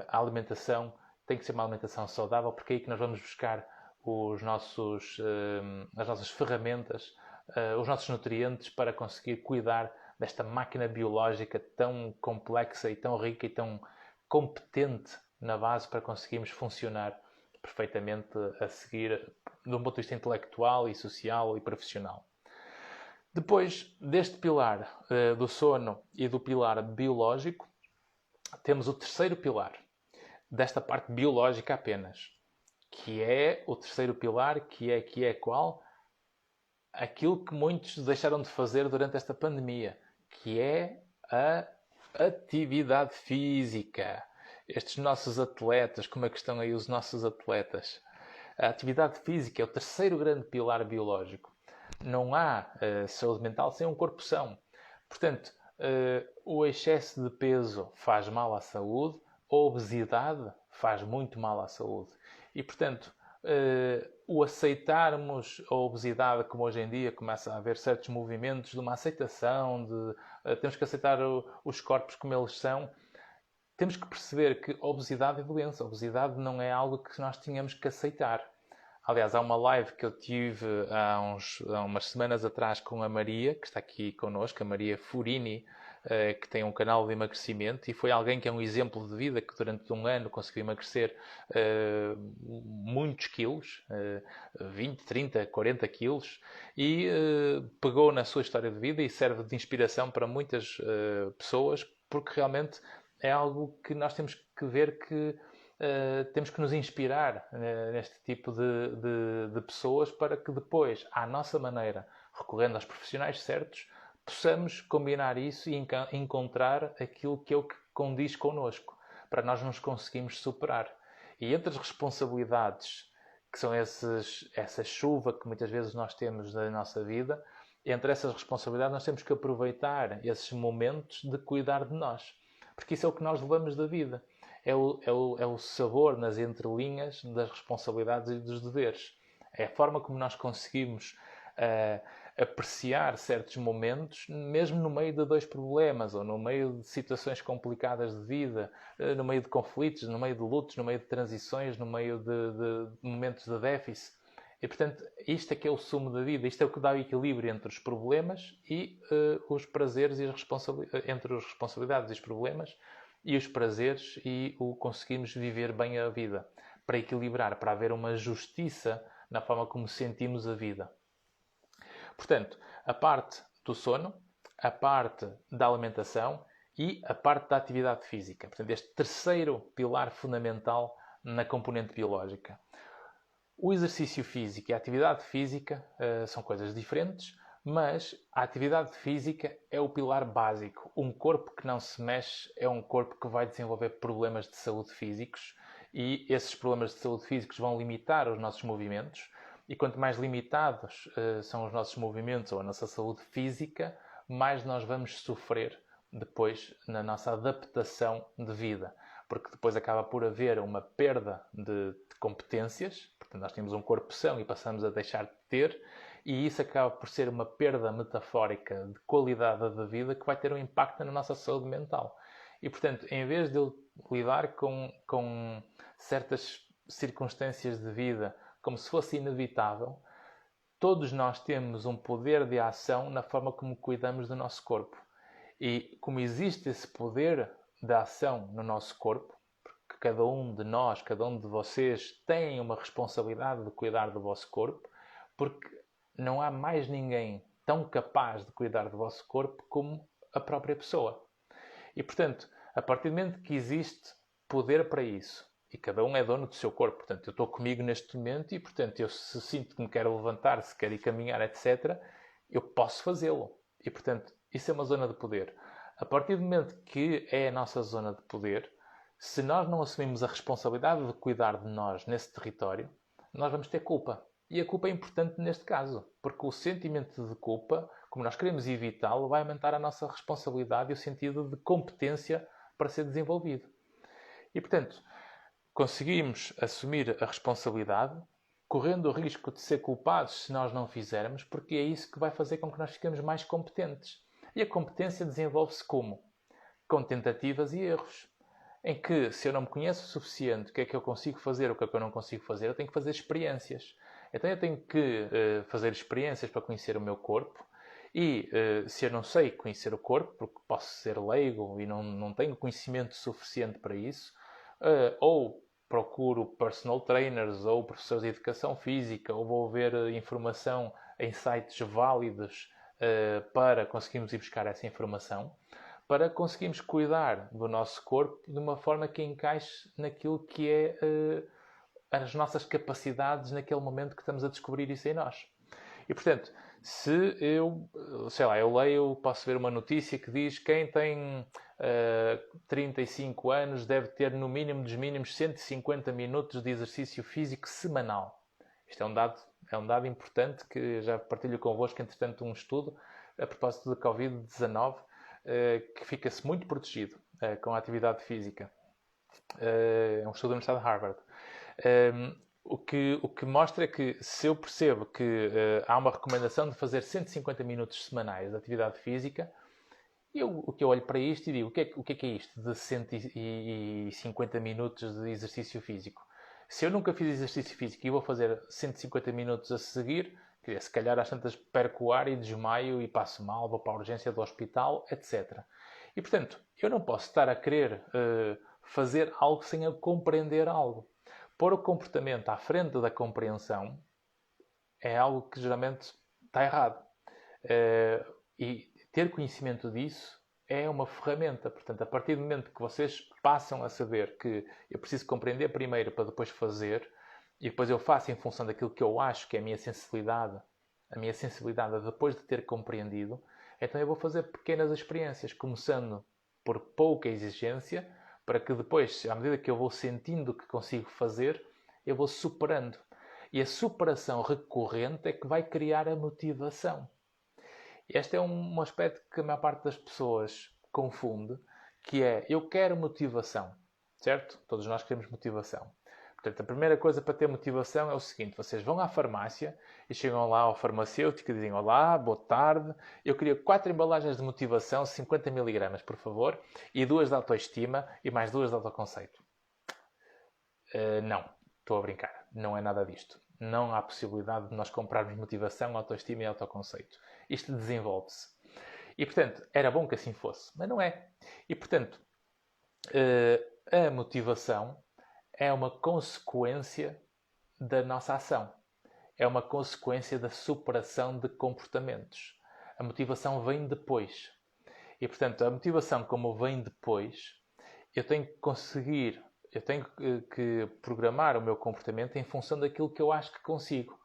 a alimentação tem que ser uma alimentação saudável, porque é aí que nós vamos buscar as nossas ferramentas, os nossos nutrientes para conseguir cuidar desta máquina biológica tão complexa e tão rica e tão competente na base para conseguirmos funcionar perfeitamente a seguir, de um ponto de vista intelectual e social e profissional. Depois deste pilar do sono e do pilar biológico, temos o terceiro pilar, desta parte biológica apenas, que é o terceiro pilar, que é qual? Aquilo que muitos deixaram de fazer durante esta pandemia, que é a atividade física. Estes nossos atletas, como é que estão aí os nossos atletas? A atividade física é o terceiro grande pilar biológico. Não há saúde mental sem um corpo são. Portanto, o excesso de peso faz mal à saúde, a obesidade faz muito mal à saúde. E, portanto, o aceitarmos a obesidade, como hoje em dia começa a haver certos movimentos de uma aceitação, temos que aceitar os corpos como eles são, temos que perceber que a obesidade é doença. A obesidade não é algo que nós tínhamos que aceitar. Aliás, há uma live que eu tive há umas semanas atrás com a Maria, que está aqui connosco, a Maria Furini, que tem um canal de emagrecimento e foi alguém que é um exemplo de vida, que durante um ano conseguiu emagrecer muitos quilos, 20, 30, 40 quilos, e pegou na sua história de vida e serve de inspiração para muitas pessoas, porque realmente é algo que nós temos que ver que temos que nos inspirar neste tipo de pessoas para que depois, à nossa maneira, recorrendo aos profissionais certos, possamos combinar isso e encontrar aquilo que é o que condiz connosco, para nós nos conseguirmos superar. E entre as responsabilidades, que são essa chuva que muitas vezes nós temos na nossa vida, entre essas responsabilidades nós temos que aproveitar esses momentos de cuidar de nós. Porque isso é o que nós levamos da vida. É o sabor nas entrelinhas das responsabilidades e dos deveres. É a forma como nós conseguimos apreciar certos momentos, mesmo no meio de dois problemas, ou no meio de situações complicadas de vida, no meio de conflitos, no meio de lutos, no meio de transições, no meio de momentos de déficit. E, portanto, isto é que é o sumo da vida. Isto é o que dá o equilíbrio entre os problemas e os prazeres e entre as responsabilidades e os problemas e os prazeres e o conseguirmos viver bem a vida. Para equilibrar, para haver uma justiça na forma como sentimos a vida. Portanto, a parte do sono, a parte da alimentação e a parte da atividade física. Portanto, este terceiro pilar fundamental na componente biológica. O exercício físico e a atividade física são coisas diferentes, mas a atividade física é o pilar básico. Um corpo que não se mexe é um corpo que vai desenvolver problemas de saúde físicos e esses problemas de saúde físicos vão limitar os nossos movimentos. E quanto mais limitados são os nossos movimentos ou a nossa saúde física, mais nós vamos sofrer depois na nossa adaptação de vida. Porque depois acaba por haver uma perda de competências. Portanto, nós temos um corpo são e passamos a deixar de ter. E isso acaba por ser uma perda metafórica de qualidade da vida que vai ter um impacto na nossa saúde mental. E, portanto, em vez de eu lidar com certas circunstâncias de vida como se fosse inevitável, todos nós temos um poder de ação na forma como cuidamos do nosso corpo. E como existe esse poder de ação no nosso corpo, porque cada um de nós, cada um de vocês tem uma responsabilidade de cuidar do vosso corpo, porque não há mais ninguém tão capaz de cuidar do vosso corpo como a própria pessoa. E, portanto, a partir do momento que existe poder para isso, e cada um é dono do seu corpo, portanto, eu estou comigo neste momento e, portanto, eu se sinto que me quero levantar, se quero ir caminhar, etc., eu posso fazê-lo. E, portanto, isso é uma zona de poder. A partir do momento que é a nossa zona de poder, se nós não assumimos a responsabilidade de cuidar de nós nesse território, nós vamos ter culpa. E a culpa é importante neste caso, porque o sentimento de culpa, como nós queremos evitá-lo, vai aumentar a nossa responsabilidade e o sentido de competência para ser desenvolvido. E, portanto, conseguimos assumir a responsabilidade, correndo o risco de ser culpados se nós não fizermos, porque é isso que vai fazer com que nós fiquemos mais competentes. E a competência desenvolve-se como? Com tentativas e erros. Em que, se eu não me conheço o suficiente, o que é que eu consigo fazer, o que é que eu não consigo fazer, eu tenho que fazer experiências. Então eu tenho que fazer experiências para conhecer o meu corpo. E se eu não sei conhecer o corpo, porque posso ser leigo e não tenho conhecimento suficiente para isso, ou procuro personal trainers ou professores de educação física, ou vou ver informação em sites válidos para conseguirmos ir buscar essa informação, para conseguirmos cuidar do nosso corpo de uma forma que encaixe naquilo que é as nossas capacidades naquele momento que estamos a descobrir isso em nós. E, portanto, se eu, sei lá, eu leio, posso ver uma notícia que diz que quem tem 35 anos deve ter no mínimo dos mínimos 150 minutos de exercício físico semanal. Isto é um dado importante que já partilho convosco, entretanto, um estudo a propósito da Covid-19 que fica-se muito protegido com a atividade física. É um estudo da Universidade de Harvard. O que mostra é que se eu percebo que há uma recomendação de fazer 150 minutos semanais de atividade física, o que eu olho para isto e digo, o que é isto de 150 minutos de exercício físico? Se eu nunca fiz exercício físico e vou fazer 150 minutos a seguir, se calhar às tantas perco o ar e desmaio e passo mal, vou para a urgência do hospital, etc. E, portanto, eu não posso estar a querer fazer algo sem eu compreender algo. Pôr o comportamento à frente da compreensão é algo que geralmente está errado. E ter conhecimento disso é uma ferramenta. Portanto, a partir do momento que vocês passam a saber que eu preciso compreender primeiro para depois fazer, e depois eu faço em função daquilo que eu acho que é a minha sensibilidade depois de ter compreendido, então eu vou fazer pequenas experiências, começando por pouca exigência, para que depois, à medida que eu vou sentindo que consigo fazer, eu vou superando. E a superação recorrente é que vai criar a motivação. Este é um aspecto que a maior parte das pessoas confunde, que é, eu quero motivação, certo? Todos nós queremos motivação. Portanto, a primeira coisa para ter motivação é o seguinte, vocês vão à farmácia e chegam lá ao farmacêutico e dizem, olá, boa tarde, eu queria 4 embalagens de motivação, 50 mg, por favor, e 2 de autoestima e mais 2 de autoconceito. Não, estou a brincar, não é nada disto. Não há possibilidade de nós comprarmos motivação, autoestima e autoconceito. Isto desenvolve-se. E, portanto, era bom que assim fosse, mas não é. E, portanto, a motivação é uma consequência da nossa ação. É uma consequência da superação de comportamentos. A motivação vem depois. E, portanto, a motivação, como vem depois, eu tenho que conseguir, eu tenho que programar o meu comportamento em função daquilo que eu acho que consigo.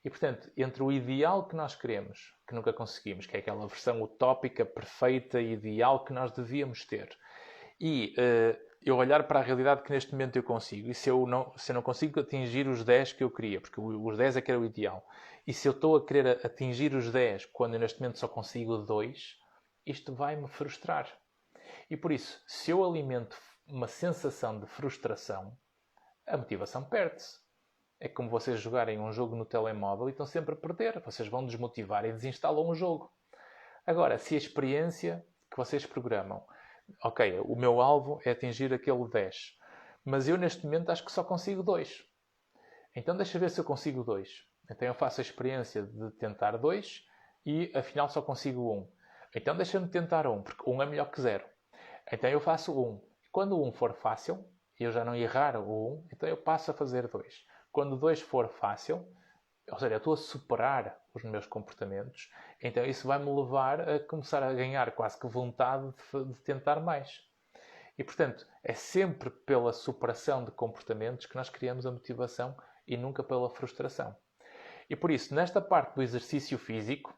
E, portanto, entre o ideal que nós queremos, que nunca conseguimos, que é aquela versão utópica, perfeita, ideal que nós devíamos ter, e eu olhar para a realidade que neste momento eu consigo, e se eu não consigo atingir os 10 que eu queria, porque os 10 é que era o ideal, e se eu estou a querer atingir os 10 quando eu neste momento só consigo 2, isto vai-me frustrar. E por isso, se eu alimento uma sensação de frustração, a motivação perde-se. É como vocês jogarem um jogo no telemóvel e estão sempre a perder. Vocês vão desmotivar e desinstalam o jogo. Agora, se a experiência que vocês programam, ok, o meu alvo é atingir aquele 10, mas eu neste momento acho que só consigo 2. Então deixa ver se eu consigo 2. Então eu faço a experiência de tentar 2 e afinal só consigo 1. Então deixa-me tentar 1, porque 1 é melhor que 0. Então eu faço 1. Quando o 1 for fácil, e eu já não errar o 1, então eu passo a fazer 2. Quando o 2 for fácil, ou seja, eu estou a superar os meus comportamentos, então isso vai-me levar a começar a ganhar quase que vontade de tentar mais. E, portanto, é sempre pela superação de comportamentos que nós criamos a motivação e nunca pela frustração. E por isso, nesta parte do exercício físico,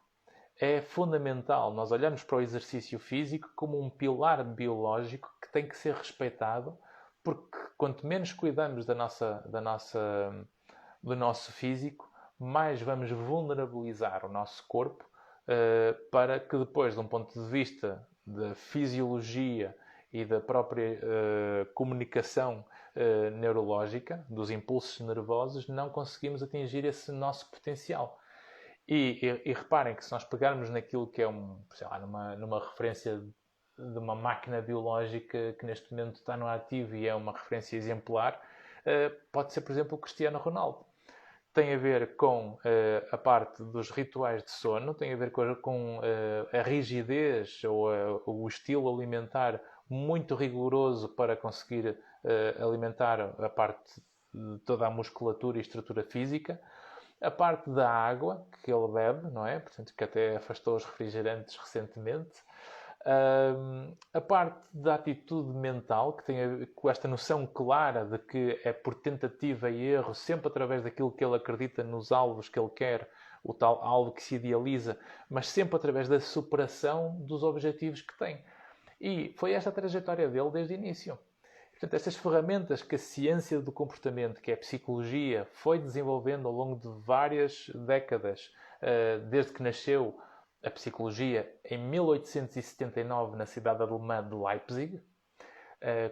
é fundamental nós olharmos para o exercício físico como um pilar biológico que tem que ser respeitado, porque quanto menos cuidamos do nosso físico, mais vamos vulnerabilizar o nosso corpo para que depois, de um ponto de vista da fisiologia e da própria comunicação neurológica, dos impulsos nervosos, não conseguimos atingir esse nosso potencial. E reparem que se nós pegarmos naquilo que é sei lá, numa referência de uma máquina biológica que neste momento está no ativo e é uma referência exemplar, pode ser, por exemplo, o Cristiano Ronaldo. Tem a ver com a parte dos rituais de sono, tem a ver com a rigidez ou o estilo alimentar muito rigoroso para conseguir alimentar a parte de toda a musculatura e estrutura física. A parte da água que ele bebe, não é? Portanto, que até afastou os refrigerantes recentemente. A parte da atitude mental, que tem a ver com esta noção clara de que é por tentativa e erro, sempre através daquilo que ele acredita nos alvos que ele quer, o tal alvo que se idealiza, mas sempre através da superação dos objetivos que tem. E foi esta a trajetória dele desde o início. Portanto, estas ferramentas que a ciência do comportamento, que é a psicologia, foi desenvolvendo ao longo de várias décadas, desde que nasceu a psicologia em 1879 na cidade alemã de Leipzig,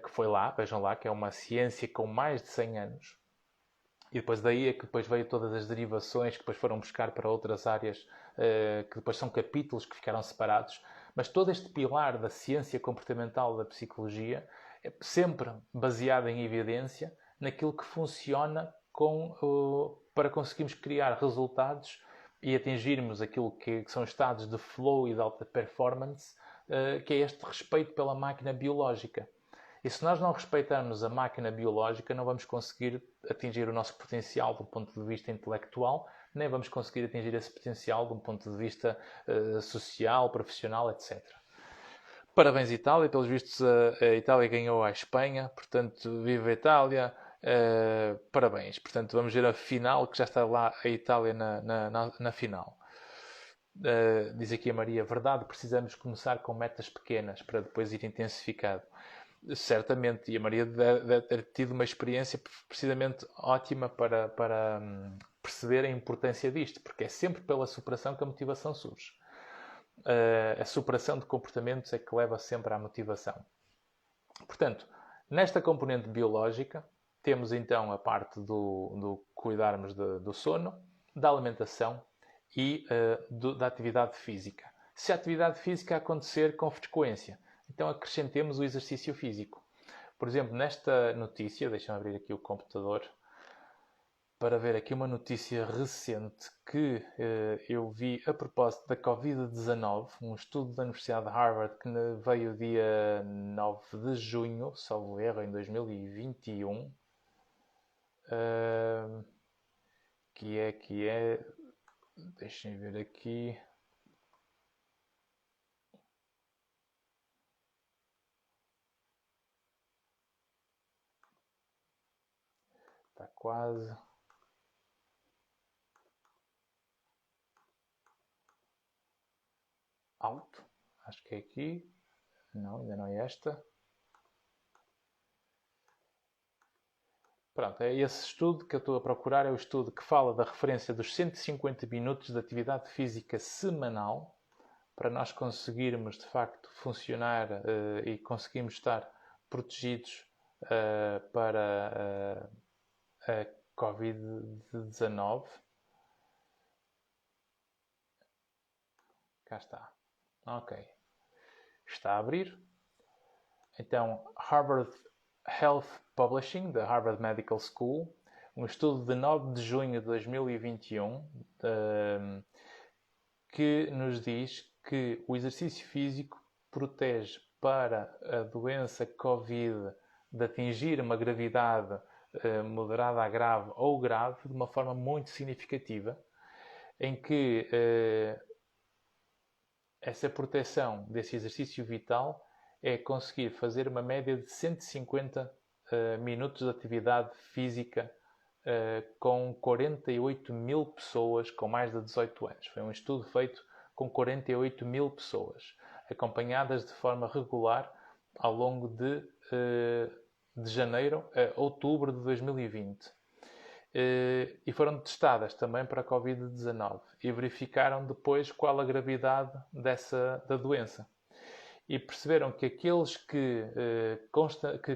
que foi lá, vejam lá, que é uma ciência com mais de 100 anos. E depois daí é que depois veio todas as derivações que depois foram buscar para outras áreas, que depois são capítulos que ficaram separados. Mas todo este pilar da ciência comportamental da psicologia é sempre baseado em evidência naquilo que funciona para conseguirmos criar resultados e atingirmos aquilo que são estados de flow e de alta performance, que é este respeito pela máquina biológica. E se nós não respeitarmos a máquina biológica, não vamos conseguir atingir o nosso potencial do ponto de vista intelectual, nem vamos conseguir atingir esse potencial de um ponto de vista social, profissional, etc. Parabéns, Itália. Pelos vistos, a Itália ganhou à Espanha. Portanto, viva a Itália. Parabéns. Portanto, vamos ver a final, que já está lá a Itália na final. Diz aqui a Maria, verdade, precisamos começar com metas pequenas para depois ir intensificado. Certamente, e a Maria deve ter tido uma experiência precisamente ótima para perceber a importância disto, porque é sempre pela superação que a motivação surge. A superação de comportamentos é que leva sempre à motivação. Portanto, nesta componente biológica, temos então a parte do cuidarmos do sono, da alimentação e da atividade física. Se a atividade física acontecer com frequência, então acrescentemos o exercício físico. Por exemplo, nesta notícia, deixa-me abrir aqui o computador, para ver aqui uma notícia recente que eu vi a propósito da Covid-19, um estudo da Universidade de Harvard que veio dia 9 de junho, salvo erro, em 2021, que é, deixem ver aqui, está quase. Alto. Acho que é aqui. Não, ainda não é esta. Pronto, é esse estudo que eu estou a procurar, é o estudo que fala da referência dos 150 minutos de atividade física semanal para nós conseguirmos, de facto, funcionar e conseguirmos estar protegidos para a Covid-19. Cá está. Ok. Está a abrir. Então, Harvard Health Publishing, da Harvard Medical School, um estudo de 9 de junho de 2021, que nos diz que o exercício físico protege para a doença Covid de atingir uma gravidade moderada a grave ou grave de uma forma muito significativa, em que essa proteção desse exercício vital é conseguir fazer uma média de 150 minutos de atividade física com 48 mil pessoas com mais de 18 anos. Foi um estudo feito com 48 mil pessoas, acompanhadas de forma regular ao longo de janeiro a outubro de 2020. E foram testadas também para a Covid-19 e verificaram depois qual a gravidade da doença. E perceberam que aqueles que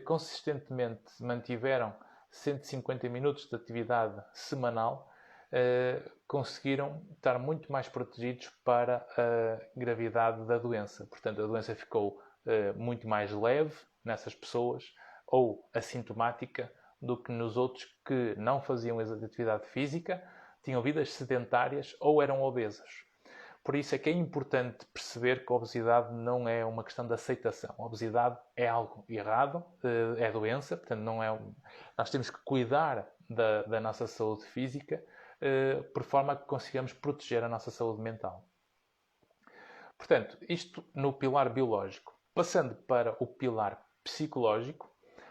consistentemente mantiveram 150 minutos de atividade semanal conseguiram estar muito mais protegidos para a gravidade da doença. Portanto, a doença ficou muito mais leve nessas pessoas ou assintomática do que nos outros que não faziam atividade física, tinham vidas sedentárias ou eram obesas. Por isso é que é importante perceber que a obesidade não é uma questão de aceitação. A obesidade é algo errado, é doença, portanto não é. Nós temos que cuidar da nossa saúde física por forma a que consigamos proteger a nossa saúde mental. Portanto, isto no pilar biológico. Passando para o pilar psicológico.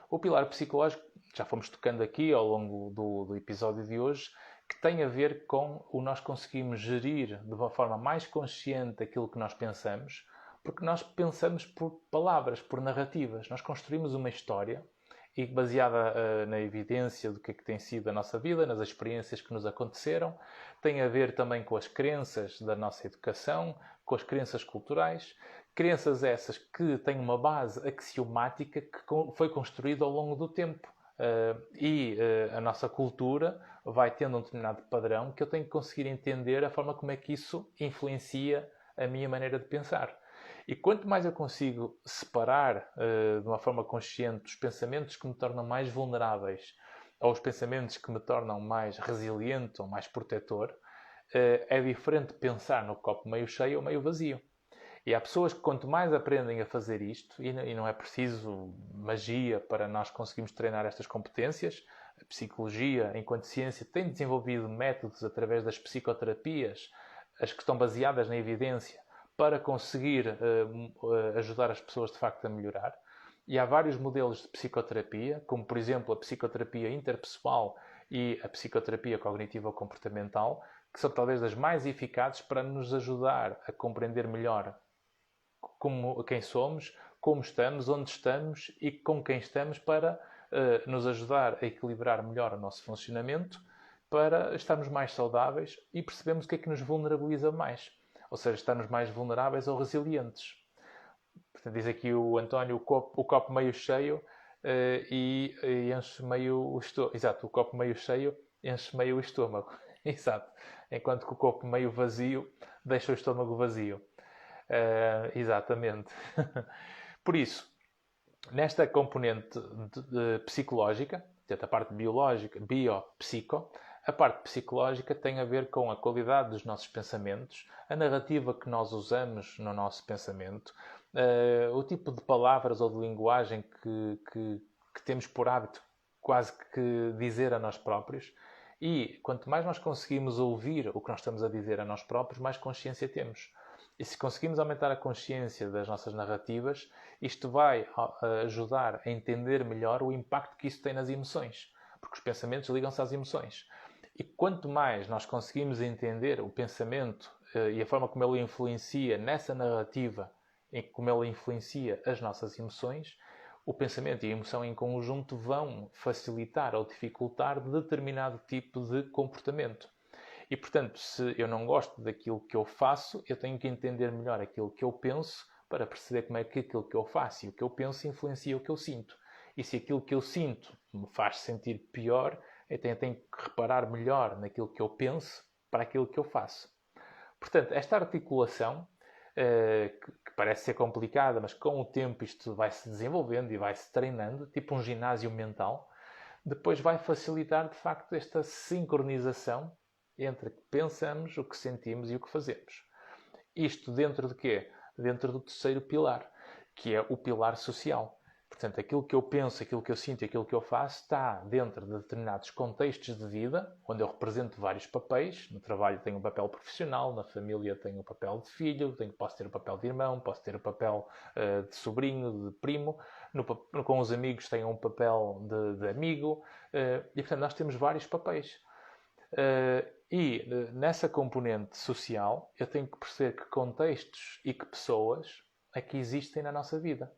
O pilar psicológico, já fomos tocando aqui ao longo do episódio de hoje, que tem a ver com o nós conseguimos gerir de uma forma mais consciente aquilo que nós pensamos, porque nós pensamos por palavras, por narrativas. Nós construímos uma história e baseada na evidência do que é que tem sido a nossa vida, nas experiências que nos aconteceram, tem a ver também com as crenças da nossa educação, com as crenças culturais, crenças essas que têm uma base axiomática que foi construída ao longo do tempo. A nossa cultura vai tendo um determinado padrão que eu tenho que conseguir entender a forma como é que isso influencia a minha maneira de pensar. E quanto mais eu consigo separar de uma forma consciente os pensamentos que me tornam mais vulneráveis ou os pensamentos que me tornam mais resiliente ou mais protetor, é diferente pensar no copo meio cheio ou meio vazio. E há pessoas que quanto mais aprendem a fazer isto, e não é preciso magia para nós conseguirmos treinar estas competências, a psicologia, enquanto ciência, tem desenvolvido métodos através das psicoterapias, as que estão baseadas na evidência, para conseguir ajudar as pessoas de facto a melhorar. E há vários modelos de psicoterapia, como por exemplo a psicoterapia interpessoal e a psicoterapia cognitivo-comportamental, que são talvez das mais eficazes para nos ajudar a compreender melhor quem somos, como estamos, onde estamos e com quem estamos para nos ajudar a equilibrar melhor o nosso funcionamento, para estarmos mais saudáveis e percebermos o que é que nos vulnerabiliza mais. Ou seja, estarmos mais vulneráveis ou resilientes. Portanto, diz aqui o António, o copo meio cheio e enche meio o estômago. Exato, o copo meio cheio enche meio o estômago. Exato. Enquanto que o copo meio vazio deixa o estômago vazio. Exatamente. Por isso, nesta componente psicológica, portanto, a parte biológica, biopsico, a parte psicológica tem a ver com a qualidade dos nossos pensamentos, a narrativa que nós usamos no nosso pensamento, o tipo de palavras ou de linguagem que temos por hábito quase que dizer a nós próprios. E quanto mais nós conseguimos ouvir o que nós estamos a dizer a nós próprios, mais consciência temos. E se conseguimos aumentar a consciência das nossas narrativas, isto vai ajudar a entender melhor o impacto que isso tem nas emoções. porque os pensamentos ligam-se às emoções. E quanto mais nós conseguimos entender o pensamento e a forma como ele influencia nessa narrativa, em como ele influencia as nossas emoções, o pensamento e a emoção em conjunto vão facilitar ou dificultar determinado tipo de comportamento. E, portanto, se eu não gosto daquilo que eu faço, eu tenho que entender melhor aquilo que eu penso para perceber como é que aquilo que eu faço e o que eu penso influencia o que eu sinto. E se aquilo que eu sinto me faz sentir pior, então eu tenho que reparar melhor naquilo que eu penso para aquilo que eu faço. Portanto, esta articulação, que parece ser complicada, mas com o tempo isto vai-se desenvolvendo e vai-se treinando, tipo um ginásio mental, depois vai facilitar, de facto, esta sincronização entre o que pensamos, o que sentimos e o que fazemos. Isto dentro de quê? Dentro do terceiro pilar, que é o pilar social. Portanto, aquilo que eu penso, aquilo que eu sinto e aquilo que eu faço está dentro de determinados contextos de vida, onde eu represento vários papéis. No trabalho tenho um papel profissional, na família tenho o papel de filho, posso ter o papel de irmão, posso ter o papel de sobrinho, de primo. Com os amigos tenho um papel de amigo. E, portanto, nós temos vários papéis. E nessa componente social, eu tenho que perceber que contextos e que pessoas é que existem na nossa vida.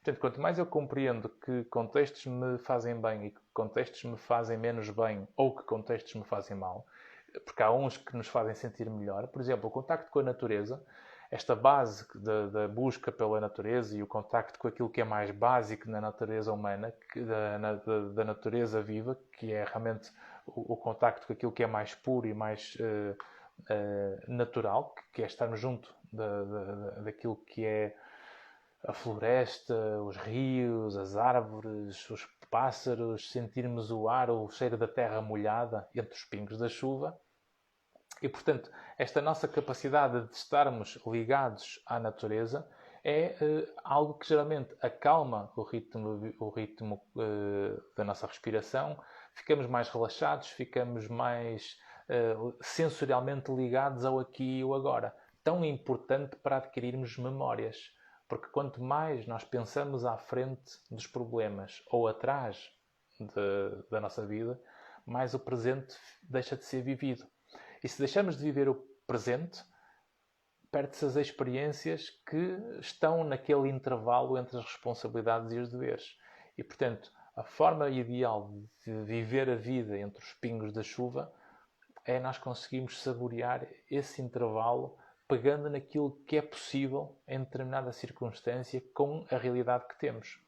Portanto, quanto mais eu compreendo que contextos me fazem bem e que contextos me fazem menos bem ou que contextos me fazem mal, porque há uns que nos fazem sentir melhor. Por exemplo, o contacto com a natureza, esta base da busca pela natureza e o contacto com aquilo que é mais básico na natureza humana, da natureza viva, que é realmente o contacto com aquilo que é mais puro e mais natural, que é estarmos junto daquilo que é a floresta, os rios, as árvores, os pássaros, sentirmos o ar, o cheiro da terra molhada entre os pingos da chuva. E, portanto, esta nossa capacidade de estarmos ligados à natureza é algo que geralmente acalma o ritmo da nossa respiração, ficamos mais relaxados, ficamos mais sensorialmente ligados ao aqui e ao agora. Tão importante para adquirirmos memórias. Porque quanto mais nós pensamos à frente dos problemas ou atrás da nossa vida, mais o presente deixa de ser vivido. E se deixamos de viver o presente, perde-se as experiências que estão naquele intervalo entre as responsabilidades e os deveres. E, portanto, a forma ideal de viver a vida entre os pingos da chuva é nós conseguirmos saborear esse intervalo pegando naquilo que é possível em determinada circunstância com a realidade que temos.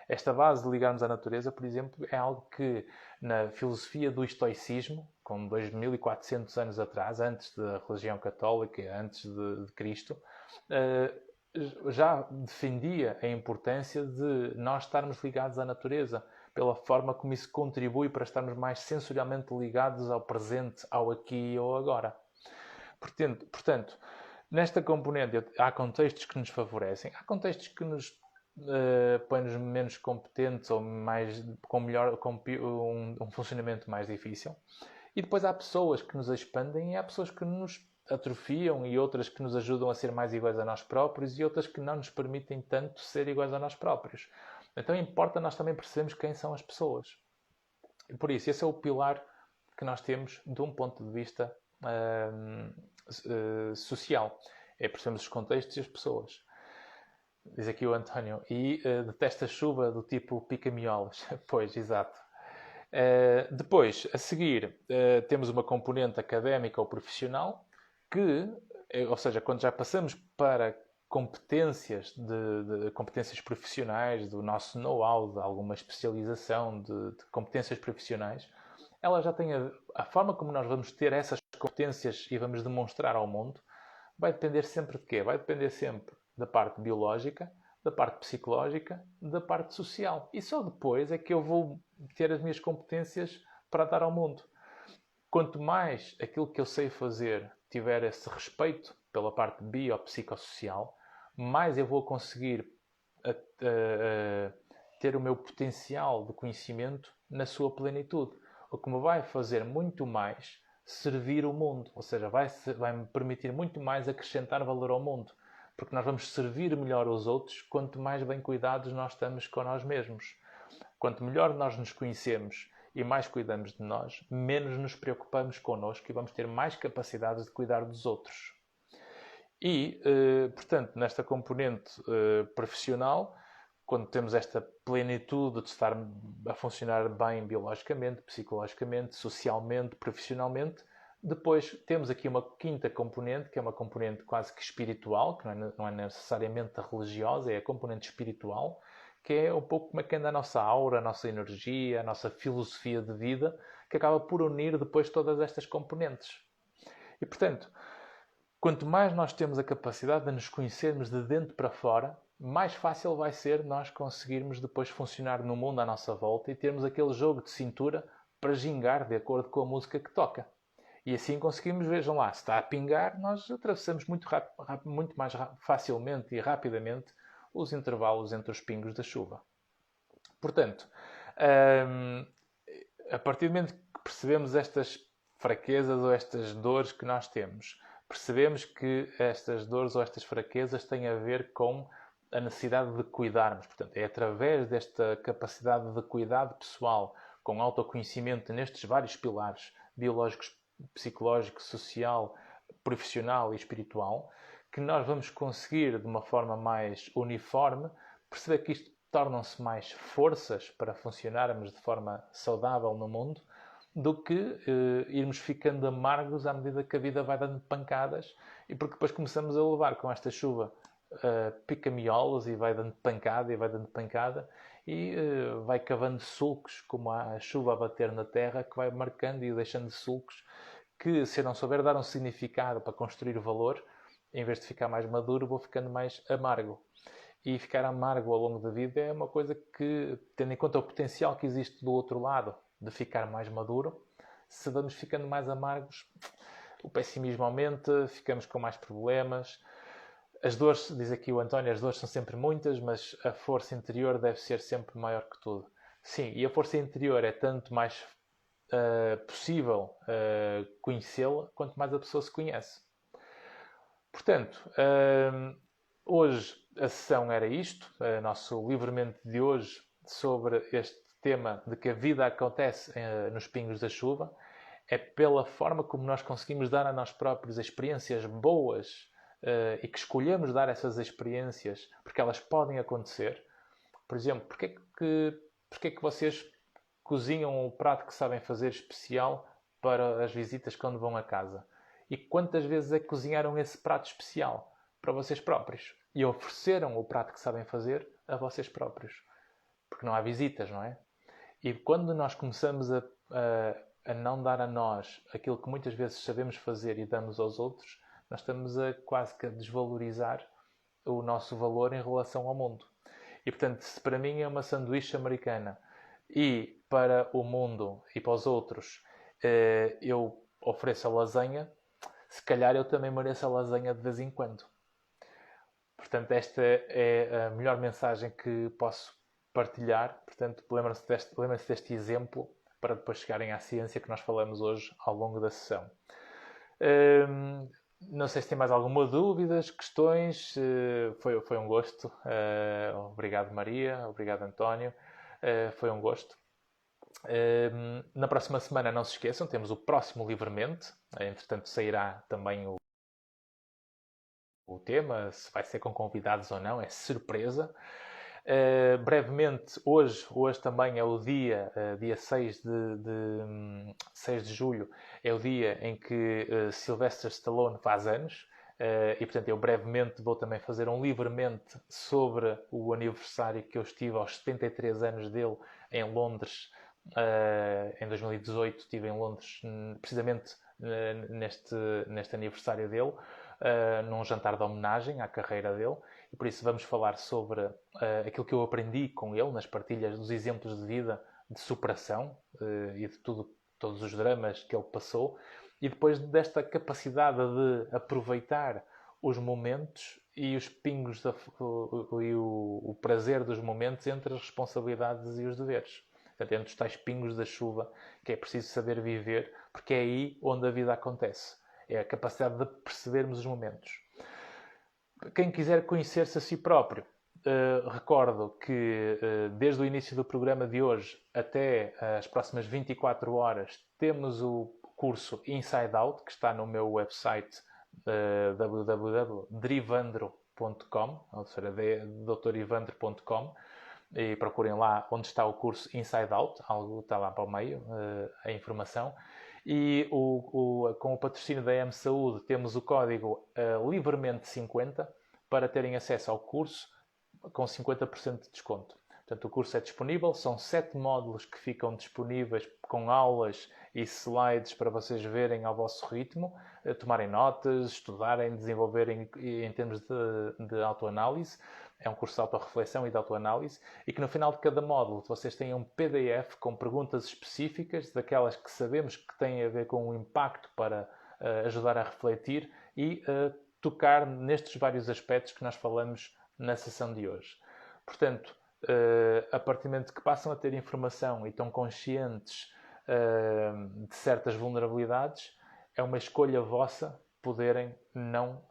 Esta base de ligarmos à natureza, por exemplo, é algo que na filosofia do estoicismo, com 2400 anos atrás, antes da religião católica, antes de Cristo, já defendia a importância de nós estarmos ligados à natureza, pela forma como isso contribui para estarmos mais sensorialmente ligados ao presente, ao aqui e ao agora. Portanto, nesta componente há contextos que nos favorecem, há contextos que nos põem-nos menos competentes ou com um funcionamento mais difícil. E depois há pessoas que nos expandem e há pessoas que nos atrofiam e outras que nos ajudam a ser mais iguais a nós próprios e outras que não nos permitem tanto ser iguais a nós próprios. Então importa nós também percebermos quem são as pessoas. E por isso, esse é o pilar que nós temos de um ponto de vista social. É percebermos os contextos e as pessoas. Diz aqui o António. E detesta chuva do tipo pica-miolos. Pois, exato. Depois, a seguir, temos uma componente académica ou profissional que, ou seja, quando já passamos para competências de competências profissionais, do nosso know-how, de alguma especialização, de competências profissionais, ela já tem a forma como nós vamos ter essas competências e vamos demonstrar ao mundo, vai depender sempre de quê? Vai depender sempre da parte biológica, da parte psicológica, da parte social. E só depois é que eu vou ter as minhas competências para dar ao mundo. Quanto mais aquilo que eu sei fazer tiver esse respeito pela parte biopsicossocial, mais eu vou conseguir ter o meu potencial de conhecimento na sua plenitude. O que me vai fazer muito mais servir o mundo. Ou seja, vai-me permitir muito mais acrescentar valor ao mundo. Porque nós vamos servir melhor os outros quanto mais bem cuidados nós estamos com nós mesmos. Quanto melhor nós nos conhecemos e mais cuidamos de nós, menos nos preocupamos connosco e vamos ter mais capacidades de cuidar dos outros. E, portanto, nesta componente profissional, quando temos esta plenitude de estar a funcionar bem biologicamente, psicologicamente, socialmente, profissionalmente, depois temos aqui uma quinta componente, que é uma componente quase que espiritual, que não é necessariamente religiosa, é a componente espiritual, que é um pouco como é que anda a nossa aura, a nossa energia, a nossa filosofia de vida, que acaba por unir depois todas estas componentes. E, portanto, quanto mais nós temos a capacidade de nos conhecermos de dentro para fora, mais fácil vai ser nós conseguirmos depois funcionar no mundo à nossa volta e termos aquele jogo de cintura para gingar de acordo com a música que toca. E assim conseguimos, vejam lá, se está a pingar, nós atravessamos muito mais facilmente e rapidamente os intervalos entre os pingos da chuva. Portanto, a partir do momento que percebemos estas fraquezas ou estas dores que nós temos, percebemos que estas dores ou estas fraquezas têm a ver com a necessidade de cuidarmos. Portanto, é através desta capacidade de cuidado pessoal, com autoconhecimento nestes vários pilares biológicos, psicológico, social, profissional e espiritual, que nós vamos conseguir, de uma forma mais uniforme, perceber que isto tornam-se mais forças para funcionarmos de forma saudável no mundo, do que irmos ficando amargos à medida que a vida vai dando pancadas, e porque depois começamos a levar com esta chuva pica-miolos e vai dando pancada e vai dando pancada, e vai cavando sulcos, como a chuva a bater na terra, que vai marcando e deixando sulcos que, se eu não souber dar um significado para construir valor, em vez de ficar mais maduro, vou ficando mais amargo. E ficar amargo ao longo da vida é uma coisa que, tendo em conta o potencial que existe do outro lado, de ficar mais maduro, se vamos ficando mais amargos, o pessimismo aumenta, ficamos com mais problemas. As dores, diz aqui o António, as dores são sempre muitas, mas a força interior deve ser sempre maior que tudo. Sim, e a força interior é tanto mais possível conhecê-la, quanto mais a pessoa se conhece. Portanto, hoje a sessão era isto, o nosso livremente de hoje sobre este tema de que a vida acontece nos pingos da chuva, é pela forma como nós conseguimos dar a nós próprios experiências boas e que escolhemos dar essas experiências, porque elas podem acontecer. Por exemplo, porque é que vocês cozinham o prato que sabem fazer especial para as visitas quando vão a casa? E quantas vezes é que cozinharam esse prato especial para vocês próprios? E ofereceram o prato que sabem fazer a vocês próprios? Porque não há visitas, não é? E quando nós começamos a não dar a nós aquilo que muitas vezes sabemos fazer e damos aos outros, nós estamos quase que a desvalorizar o nosso valor em relação ao mundo. E, portanto, se para mim é uma sanduíche americana e para o mundo e para os outros eu ofereço a lasanha, se calhar eu também mereço a lasanha de vez em quando. Portanto, esta é a melhor mensagem que posso partilhar. Portanto, lembrem-se deste exemplo para depois chegarem à ciência que nós falamos hoje ao longo da sessão. Não sei se tem mais alguma dúvida, questões. Foi um gosto. Obrigado, Maria. Obrigado, António. Foi um gosto. Na próxima semana, não se esqueçam, temos o próximo Livremente. Entretanto, sairá também o tema, se vai ser com convidados ou não, é surpresa. Brevemente, hoje também é o dia 6 de julho, é o dia em que Sylvester Stallone faz anos. E portanto eu brevemente vou também fazer um livremente sobre o aniversário que eu estive aos 73 anos dele em Londres. Em 2018 estive em Londres precisamente neste aniversário dele, num jantar de homenagem à carreira dele, e por isso vamos falar sobre aquilo que eu aprendi com ele nas partilhas dos exemplos de vida de superação e de todos os dramas que ele passou, e depois desta capacidade de aproveitar os momentos e os pingos e o prazer dos momentos entre as responsabilidades e os deveres. Portanto, entre os tais pingos da chuva, que é preciso saber viver, porque é aí onde a vida acontece. É a capacidade de percebermos os momentos. Quem quiser conhecer-se a si próprio, recordo que desde o início do programa de hoje até as próximas 24 horas temos o curso Inside Out, que está no meu website www.drivandro.com, ou seja, doutorivandro.com, e procurem lá onde está o curso Inside Out, algo está lá para o meio, a informação. E com o patrocínio da M Saúde temos o código livremente 50 para terem acesso ao curso com 50% de desconto. Portanto, o curso é disponível, são 7 módulos que ficam disponíveis com aulas e slides para vocês verem ao vosso ritmo, tomarem notas, estudarem, desenvolverem em termos de autoanálise. É um curso de autorreflexão e de autoanálise, e que no final de cada módulo vocês têm um PDF com perguntas específicas, daquelas que sabemos que têm a ver com o impacto para ajudar a refletir e tocar nestes vários aspectos que nós falamos na sessão de hoje. Portanto, a partir do momento que passam a ter informação e estão conscientes de certas vulnerabilidades, é uma escolha vossa poderem não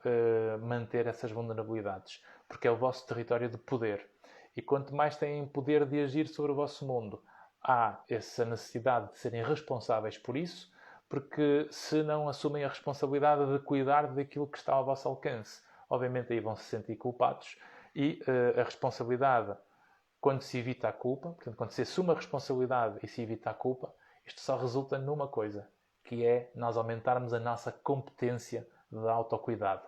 manter essas vulnerabilidades, porque é o vosso território de poder. E quanto mais têm poder de agir sobre o vosso mundo, há essa necessidade de serem responsáveis por isso, porque se não assumem a responsabilidade de cuidar daquilo que está ao vosso alcance, obviamente aí vão se sentir culpados, e a responsabilidade, quando se evita a culpa, portanto, quando se assume a responsabilidade e se evita a culpa, isto só resulta numa coisa, que é nós aumentarmos a nossa competência de autocuidado.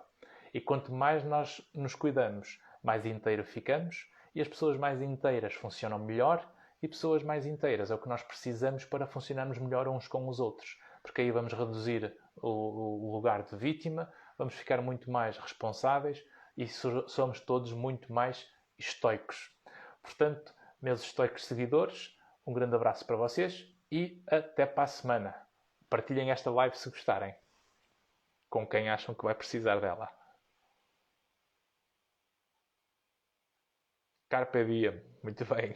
E quanto mais nós nos cuidamos, mais inteiro ficamos, e as pessoas mais inteiras funcionam melhor, e pessoas mais inteiras é o que nós precisamos para funcionarmos melhor uns com os outros. Porque aí vamos reduzir o lugar de vítima, vamos ficar muito mais responsáveis e somos todos muito mais estoicos. Portanto, meus estoicos seguidores, um grande abraço para vocês e até para a semana. Partilhem esta live se gostarem, com quem acham que vai precisar dela. Carpe diem. Muito bem.